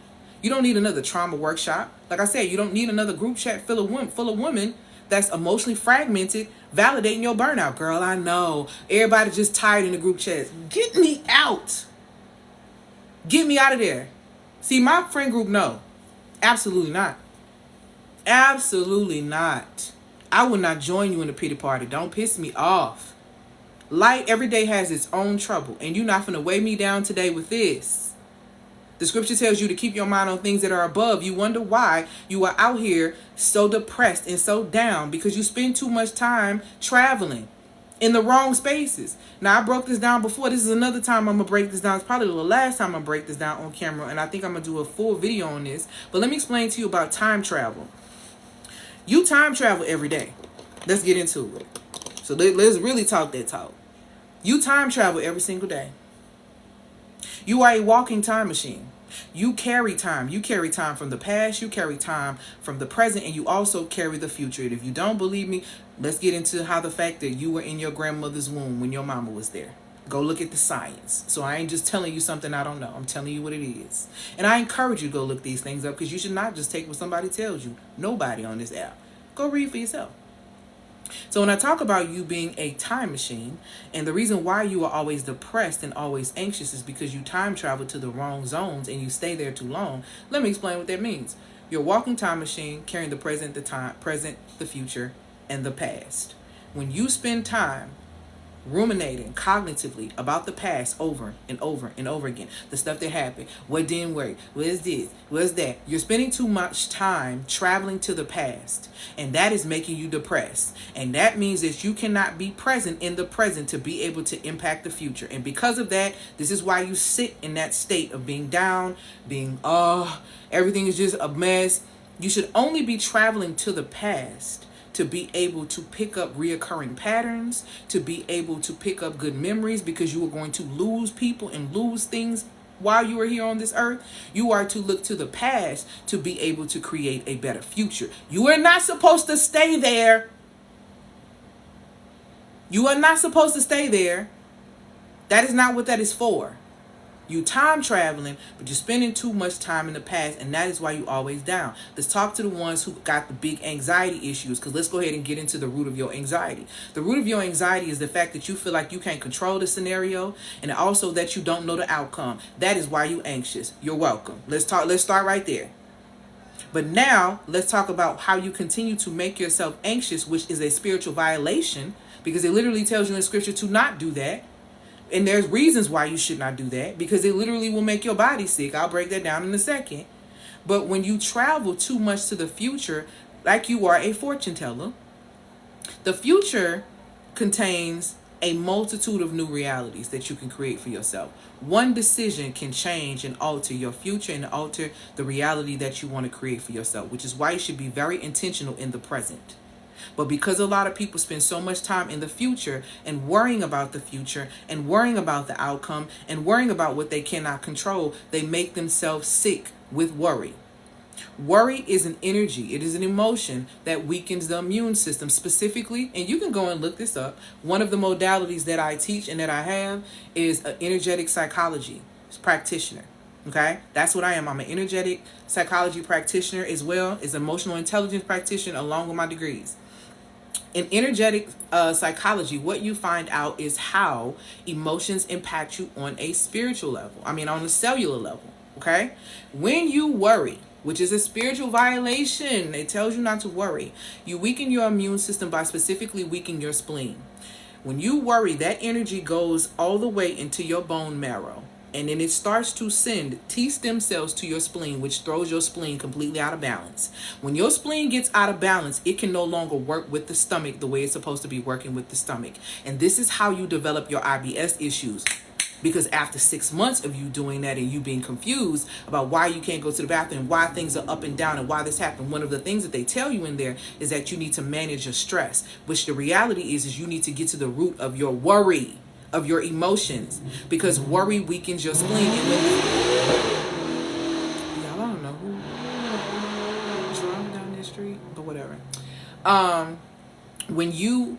You don't need another trauma workshop. Like I said, you don't need another group chat full of women that's emotionally fragmented, validating your burnout. Girl, I know. Everybody just tired in the group chats. Get me out. Get me out of there. See, my friend group, no. Absolutely not. Absolutely not. I will not join you in the pity party. Don't piss me off. Light every day has its own trouble, and you're not finna weigh me down today with this. The scripture tells you to keep your mind on things that are above. You wonder why you are out here so depressed and so down, because you spend too much time traveling in the wrong spaces. Now, I broke this down before. This is another time I'm going to break this down. It's probably the last time I break this down on camera, and I think I'm going to do a full video on this. But let me explain to you about time travel. You time travel every day. Let's get into it. So let's really talk that talk. You time travel every single day. You are a walking time machine. You carry time. You carry time from the past. You carry time from the present. And you also carry the future. And if you don't believe me, let's get into how the fact that you were in your grandmother's womb when your mama was there. Go look at the science. So I ain't just telling you something I don't know. I'm telling you what it is. And I encourage you to go look these things up, because you should not just take what somebody tells you. Nobody on this app. Go read for yourself. So when I talk about you being a time machine, and the reason why you are always depressed and always anxious is because you time travel to the wrong zones and you stay there too long. Let me explain what that means. You're a walking time machine carrying the present, the future, and the past. When you spend time ruminating cognitively about the past over and over and over again, the stuff that happened, what didn't work, what is this, what is that, you're spending too much time traveling to the past, and that is making you depressed. And that means that you cannot be present in the present to be able to impact the future. And because of that, this is why you sit in that state of being down, being everything is just a mess. You should only be traveling to the past to be able to pick up reoccurring patterns, to be able to pick up good memories, because you are going to lose people and lose things while you are here on this earth. You are to look to the past to be able to create a better future. You are not supposed to stay there. You are not supposed to stay there. That is not what that is for. You time traveling, but you're spending too much time in the past, and that is why you always down. Let's talk to the ones who got the big anxiety issues, because let's go ahead and get into the root of your anxiety. The root of your anxiety is the fact that you feel like you can't control the scenario, and also that you don't know the outcome. That is why you're anxious. You're welcome. Let's start right there. But now let's talk about how you continue to make yourself anxious, which is a spiritual violation, because it literally tells you in scripture to not do that. And there's reasons why you should not do that, because it literally will make your body sick. I'll break that down in a second. But when you travel too much to the future, like you are a fortune teller, the future contains a multitude of new realities that you can create for yourself. One decision can change and alter your future and alter the reality that you want to create for yourself, which is why you should be very intentional in the present. But because a lot of people spend so much time in the future and worrying about the future and worrying about the outcome and worrying about what they cannot control, they make themselves sick with worry. Worry is an energy. It is an emotion that weakens the immune system specifically. And you can go and look this up. One of the modalities that I teach and that I have is an energetic psychology practitioner. Okay, that's what I am. I'm an energetic psychology practitioner as well as emotional intelligence practitioner along with my degrees. In energetic psychology, what you find out is how emotions impact you on a spiritual level. On a cellular level. Okay? When you worry, which is a spiritual violation, it tells you not to worry. You weaken your immune system by specifically weakening your spleen. When you worry, that energy goes all the way into your bone marrow. And then it starts to send T stem cells to your spleen, which throws your spleen completely out of balance. When your spleen gets out of balance, it can no longer work with the stomach the way it's supposed to be working with the stomach. And this is how you develop your IBS issues. Because after 6 months of you doing that and you being confused about why you can't go to the bathroom, why things are up and down, and why this happened, one of the things that they tell you in there is that you need to manage your stress, which the reality is you need to get to the root of your worry, of your emotions, because worry weakens your spleen. And y'all, I don't know who drove down this street, but whatever. When you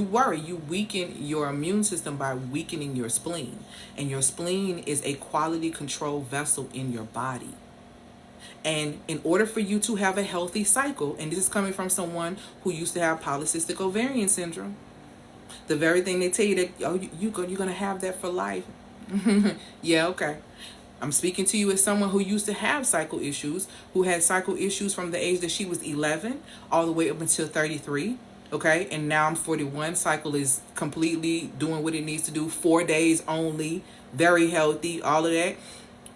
worry, you weaken your immune system by weakening your spleen. And your spleen is a quality control vessel in your body. And in order for you to have a healthy cycle, and this is coming from someone who used to have polycystic ovarian syndrome, the very thing they tell you that, oh, you're going to have that for life. Yeah, okay. I'm speaking to you as someone who used to have cycle issues, who had cycle issues from the age that she was 11 all the way up until 33. Okay, and now I'm 41. Cycle is completely doing what it needs to do. 4 days only, very healthy, all of that.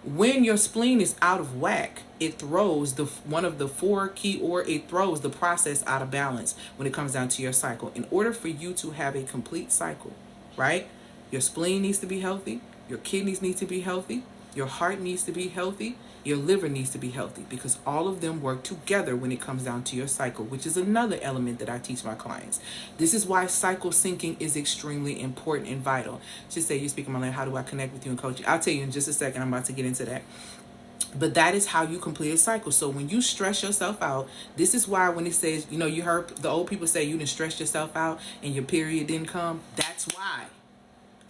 When your spleen is out of whack, it throws one of the four key, or it throws the process out of balance when it comes down to your cycle. In order for you to have a complete cycle, right? Your spleen needs to be healthy. Your kidneys need to be healthy. Your heart needs to be healthy. Your liver needs to be healthy, because all of them work together when it comes down to your cycle, which is another element that I teach my clients. This is why cycle syncing is extremely important and vital. Just say, you speak my language, how do I connect with you and coach you? I'll tell you in just a second. I'm about to get into that. But that is how you complete a cycle. So when you stress yourself out, this is why when it says, you heard the old people say you didn't stress yourself out and your period didn't come. That's why.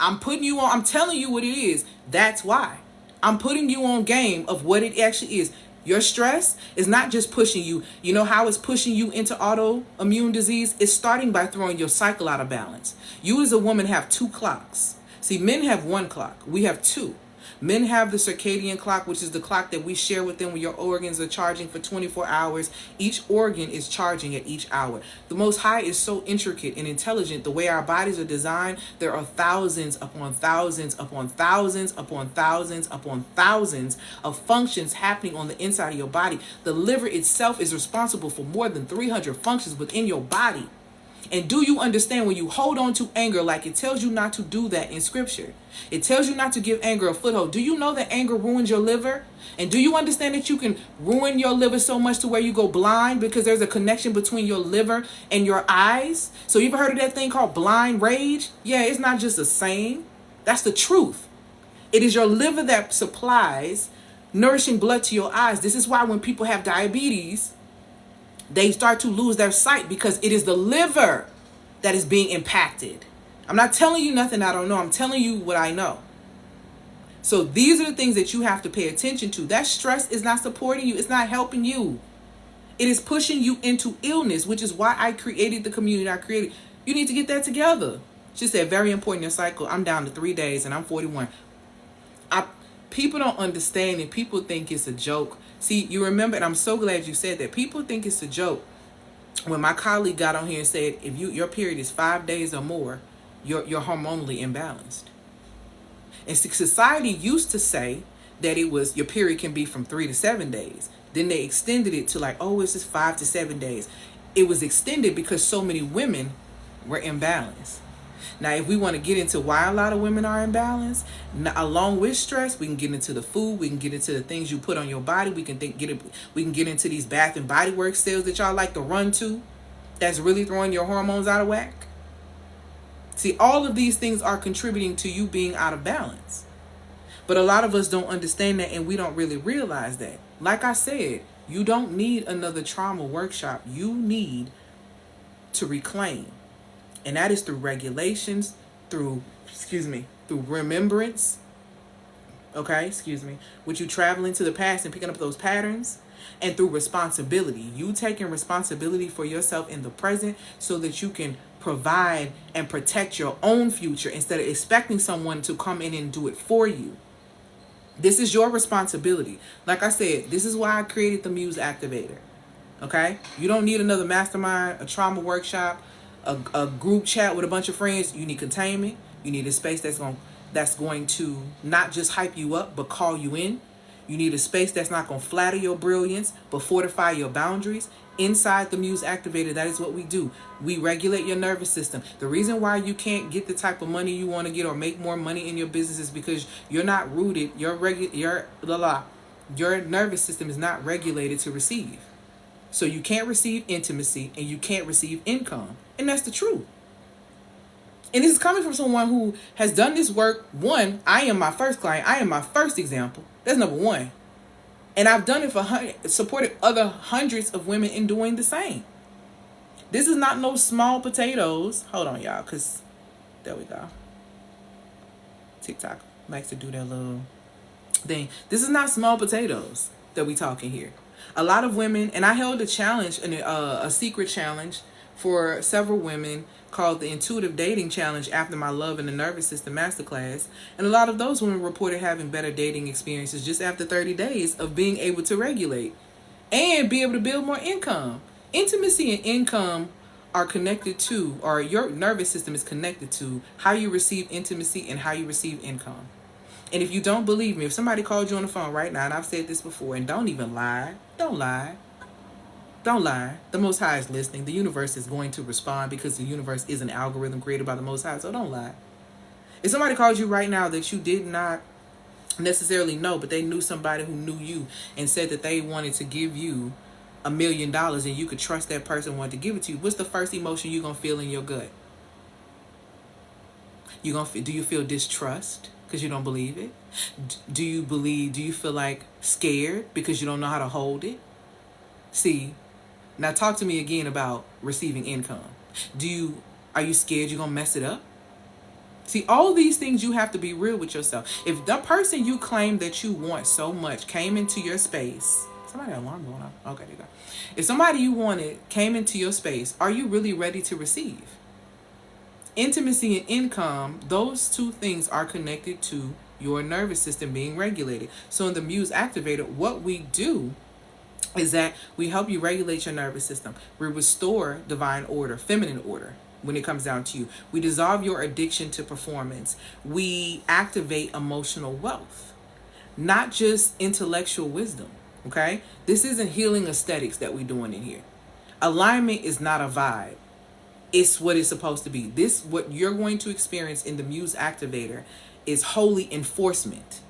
I'm telling you what it is. That's why. I'm putting you on game of what it actually is. Your stress is not just pushing you. You know how it's pushing you into autoimmune disease? It's starting by throwing your cycle out of balance. You as a woman have 2 clocks. See, men have 1 clock. We have 2. Men have the circadian clock, which is the clock that we share with them when your organs are charging for 24 hours. Each organ is charging at each hour. The Most High is so intricate and intelligent. The way our bodies are designed, there are thousands upon thousands upon thousands upon thousands upon thousands of functions happening on the inside of your body. The liver itself is responsible for more than 300 functions within your body. And do you understand, when you hold on to anger, like it tells you not to do that in scripture, it tells you not to give anger a foothold. Do you know that anger ruins your liver? And do you understand that you can ruin your liver so much to where you go blind, because there's a connection between your liver and your eyes? So you've heard of that thing called blind rage? Yeah, it's not just a saying. That's the truth. It is your liver that supplies nourishing blood to your eyes. This is why when people have diabetes, they start to lose their sight, because it is the liver that is being impacted. I'm not telling you nothing I don't know. I'm telling you what I know. So these are the things that you have to pay attention to. That stress is not supporting you. It's not helping you. It is pushing you into illness, which is why I created the community I created. You need to get that together. She said, very important in your cycle. I'm down to 3 days and I'm 41. People don't understand, and people think it's a joke. See, you remember, and I'm so glad you said that. People think it's a joke. When my colleague got on here and said, if your period is 5 days or more, you're hormonally imbalanced. And society used to say that it was, your period can be from 3 to 7 days. Then they extended it to like, oh, it's just 5 to 7 days. It was extended because so many women were imbalanced. Now, if we want to get into why a lot of women are imbalanced, along with stress, we can get into the food, we can get into the things you put on your body, we can get into these Bath and Body Works sales that y'all like to run to, that's really throwing your hormones out of whack. See, all of these things are contributing to you being out of balance. But a lot of us don't understand that, and we don't really realize that. Like I said, you don't need another trauma workshop. You need to reclaim. And that is through regulations, through remembrance. Okay, with you traveling to the past and picking up those patterns, and through responsibility. You taking responsibility for yourself in the present so that you can provide and protect your own future instead of expecting someone to come in and do it for you. This is your responsibility. Like I said, this is why I created the Muse Activator. Okay? You don't need another mastermind, a trauma workshop, a group chat with a bunch of friends. You need containment. You need a space that's going to not just hype you up, but call you in. You need a space that's not going to flatter your brilliance, but fortify your boundaries. Inside the Muse Activator, that is what we do. We regulate your nervous system. The reason why you can't get the type of money you want to get or make more money in your business is because you're not rooted. Your nervous system is not regulated to receive. So you can't receive intimacy and you can't receive income. And that's the truth. And this is coming from someone who has done this work. One, I am my first client. I am my first example. That's number one. And I've done it for supported other hundreds of women in doing the same. This is not no small potatoes. Hold on, y'all, because there we go. TikTok likes to do that little thing. This is not small potatoes that we talking here. A lot of women, and I held a challenge, a secret challenge for several women called the Intuitive Dating Challenge after my Love and the Nervous System Masterclass. And a lot of those women reported having better dating experiences just after 30 days of being able to regulate and be able to build more income. Intimacy and income are connected to, or your nervous system is connected to how you receive intimacy and how you receive income. And if you don't believe me, if somebody called you on the phone right now, and I've said this before, and don't even lie, don't lie. Don't lie. The Most High is listening. The universe is going to respond because the universe is an algorithm created by the Most High. So don't lie. If somebody called you right now that you did not necessarily know, but they knew somebody who knew you and said that they wanted to give you $1 million and you could trust that person wanted to give it to you, what's the first emotion you're going to feel in your gut? Do you feel distrust because you don't believe it? Do you feel like scared because you don't know how to hold it? See, now talk to me again about receiving income. Are you scared you're going to mess it up? See, all these things you have to be real with yourself. If the person you claim that you want so much came into your space, somebody had an alarm going off. Okay, there you go. If somebody you wanted came into your space, are you really ready to receive? Intimacy and income, those two things are connected to your nervous system being regulated. So in the Muse Activator, what we do is that we help you regulate your nervous system. We restore divine order, feminine order, when it comes down to you. We dissolve your addiction to performance. We activate emotional wealth, not just intellectual wisdom, okay? This isn't healing aesthetics that we're doing in here. Alignment is not a vibe. It's what it's supposed to be. What you're going to experience in the Muse Activator is holy enforcement.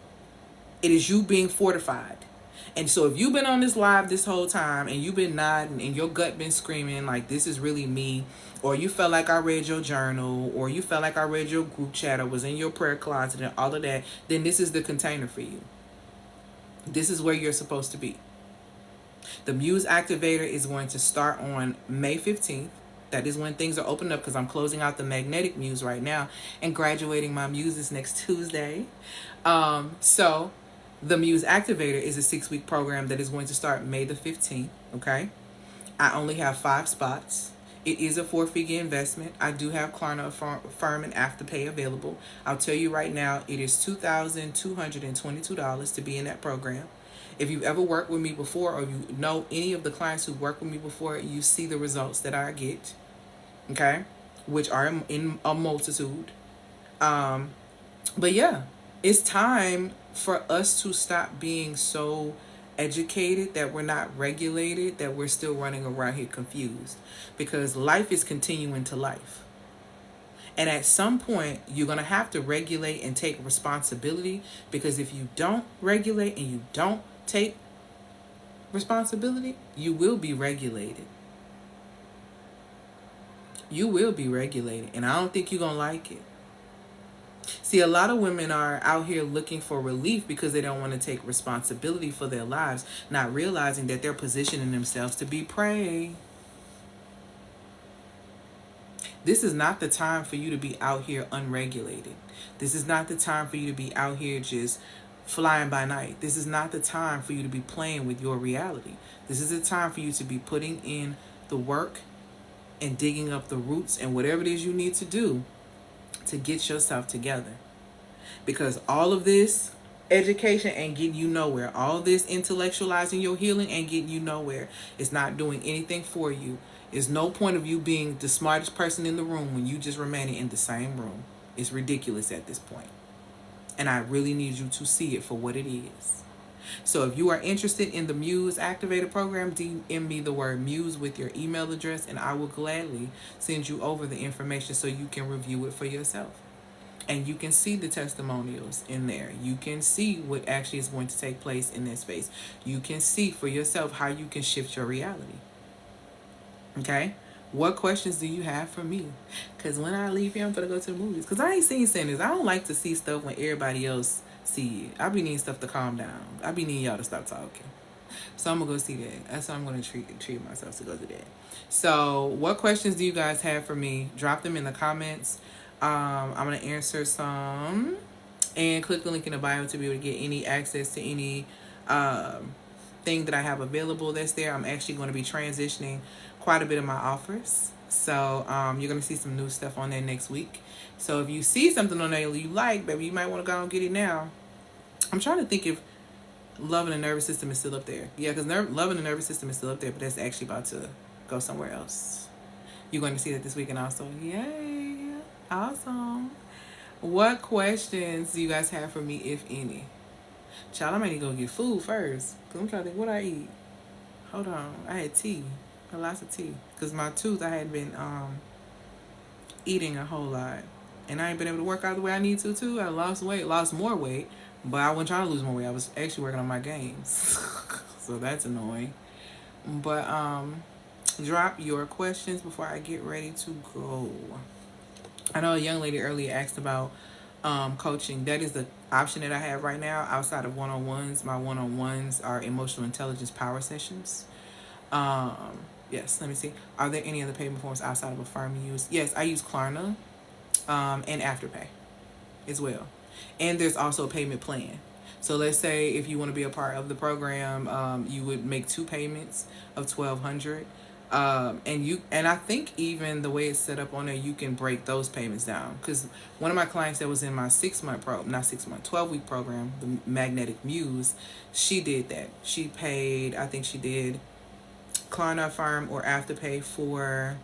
It is you being fortified. And so if you've been on this live this whole time and you've been nodding and your gut been screaming like this is really me, or you felt like I read your journal, or you felt like I read your group chat or was in your prayer closet and all of that, then this is the container for you. This is where you're supposed to be. The Muse Activator is going to start on May 15th. That is when things are opened up because I'm closing out the Magnetic Muse right now and graduating my Muses next Tuesday. So the Muse Activator is a 6-week program that is going to start May the 15th, okay? I only have 5 spots. It is a 4-figure investment. I do have Klarna Affirm and Afterpay available. I'll tell you right now, it is $2,222 to be in that program. If you've ever worked with me before, or you know any of the clients who worked with me before, you see the results that I get, okay? Which are in a multitude. But yeah, it's time for us to stop being so educated that we're not regulated, that we're still running around here confused, because life is continuing to life. And at some point, you're going to have to regulate and take responsibility, because if you don't regulate and you don't take responsibility, you will be regulated. You will be regulated, and I don't think you're going to like it. See, a lot of women are out here looking for relief because they don't want to take responsibility for their lives, not realizing that they're positioning themselves to be prey. This is not the time for you to be out here unregulated. This is not the time for you to be out here just flying by night. This is not the time for you to be playing with your reality. This is the time for you to be putting in the work and digging up the roots and whatever it is you need to do to get yourself together. Because all of this education ain't getting you nowhere. All this intellectualizing your healing ain't getting you nowhere. It's not doing anything for you. There's no point of you being the smartest person in the room when you just remaining in the same room. It's ridiculous at this point. And I really need you to see it for what it is. So if you are interested in the Muse Activator program, DM me the word Muse with your email address, and I will gladly send you over the information so you can review it for yourself. And you can see the testimonials in there. You can see what actually is going to take place in that space. You can see for yourself how you can shift your reality. Okay? What questions do you have for me? Because when I leave here, I'm going to go to the movies. Because I ain't seen Centers. I don't like to see stuff when everybody else see it. I be needing stuff to calm down. I be needing y'all to stop talking. So I'm going to go see that. That's how I'm going to treat myself to go to that. So what questions do you guys have for me? Drop them in the comments. I'm going to answer some. And click the link in the bio to be able to get any access to any thing that I have available that's there. I'm actually going to be transitioning quite a bit of my offers. So you're going to see some new stuff on there next week. So if you see something on there you like, baby, you might want to go and get it now. I'm trying to think if Love and the Nervous System is still up there. Yeah, because Love and the Nervous System is still up there, but that's actually about to go somewhere else. You're going to see that this weekend also. Yay. Awesome. What questions do you guys have for me, if any? Child, I might need to go get food first. Because I'm trying to think what I eat. Hold on. I had tea. Lots of tea. Because my tooth, I had been eating a whole lot. And I ain't been able to work out the way I need to, too. I lost weight. Lost more weight. But I wasn't trying to lose more weight. I was actually working on my gains. So that's annoying. But drop your questions before I get ready to go. I know a young lady earlier asked about coaching. That is the option that I have right now outside of one-on-ones. My one-on-ones are emotional intelligence power sessions. Yes, let me see. Are there any other payment forms outside of Affirm you use? Yes, I use Klarna and Afterpay as well. And there's also a payment plan. So let's say if you want to be a part of the program, you would make 2 payments of $1,200. And I think even the way it's set up on there, you can break those payments down. Because one of my clients that was in my 12-week program, the Magnetic Muse, she did that. She paid, I think she did Klarna, Affirm, or Afterpay for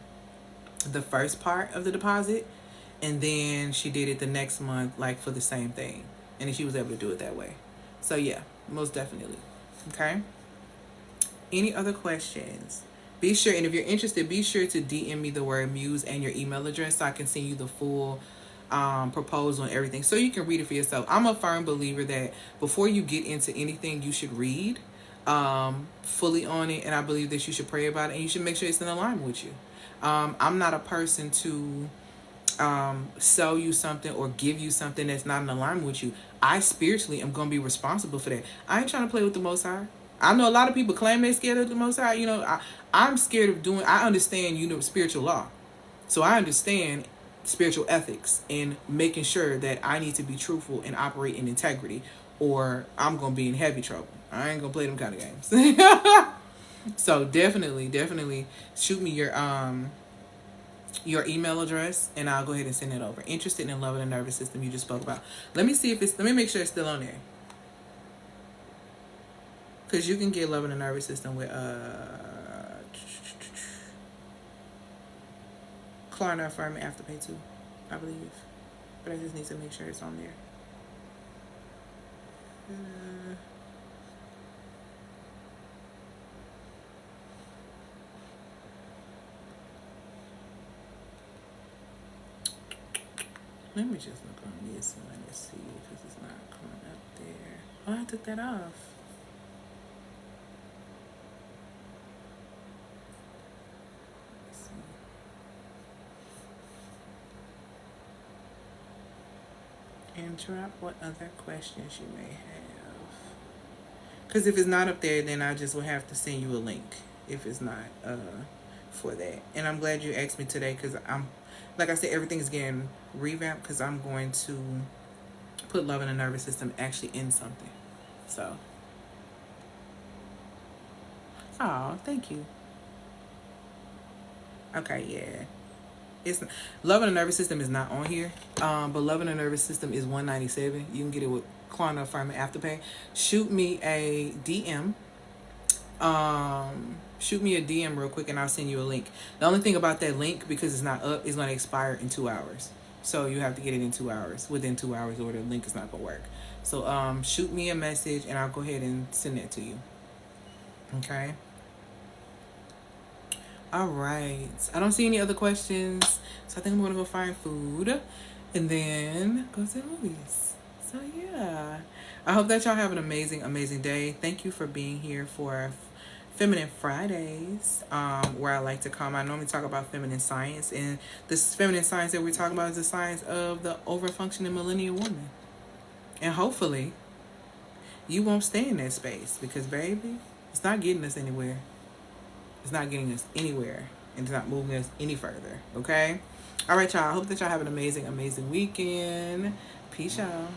the first part of the deposit. And then she did it the next month, like for the same thing. And then she was able to do it that way. So yeah, most definitely. Okay. Any other questions? Be sure, and if you're interested, be sure to DM me the word Muse and your email address so I can send you the full proposal and everything so you can read it for yourself. I'm a firm believer that before you get into anything, you should read fully on it. And I believe that you should pray about it and you should make sure it's in alignment with you. I'm not a person to sell you something or give you something that's not in alignment with you. I spiritually am going to be responsible for that. I ain't trying to play with the Most High. I know a lot of people claim they're scared of the Most High. You know, I'm scared of I understand, spiritual law. So I understand spiritual ethics and making sure that I need to be truthful and operate in integrity or I'm going to be in heavy trouble. I ain't going to play them kind of games. So definitely shoot me your email address and I'll go ahead and send it over. Interested in Love and the Nervous System you just spoke about. Let me make sure it's still on there. Because you can get Love and the Nervous System with Klarna, Affirm, and Afterpay too, I believe. But I just need to make sure it's on there. Let me just look on this one and see because it's not coming up there. Oh, I took that off. Let's see. And drop what other questions you may have. Because if it's not up there, then I just will have to send you a link if it's not for that. And I'm glad you asked me today because like I said, everything is getting revamped because I'm going to put Love and the Nervous System actually in something. So, oh, thank you. Okay, yeah. It's Love and the Nervous System is not on here. But Love and the Nervous System is $197. You can get it with Klarna Affirming Afterpay. Shoot me a DM. Shoot me a DM real quick and I'll send you a link. The only thing about that link, because it's not up, is going to expire in 2 hours. So you have to get it in 2 hours, within 2 hours, or the link is not going to work. So shoot me a message and I'll go ahead and send it to you. Okay. All right. I don't see any other questions. So I think I'm going to go find food and then go to the movies. So yeah. I hope that y'all have an amazing, amazing day. Thank you for being here for Feminine Fridays, where I like to come. I normally talk about feminine science, and this feminine science that we're talking about is the science of the overfunctioning millennial woman. And hopefully, you won't stay in that space, because baby, it's not getting us anywhere. It's not getting us anywhere, and it's not moving us any further. Okay? All right, y'all. I hope that y'all have an amazing, amazing weekend. Peace, y'all.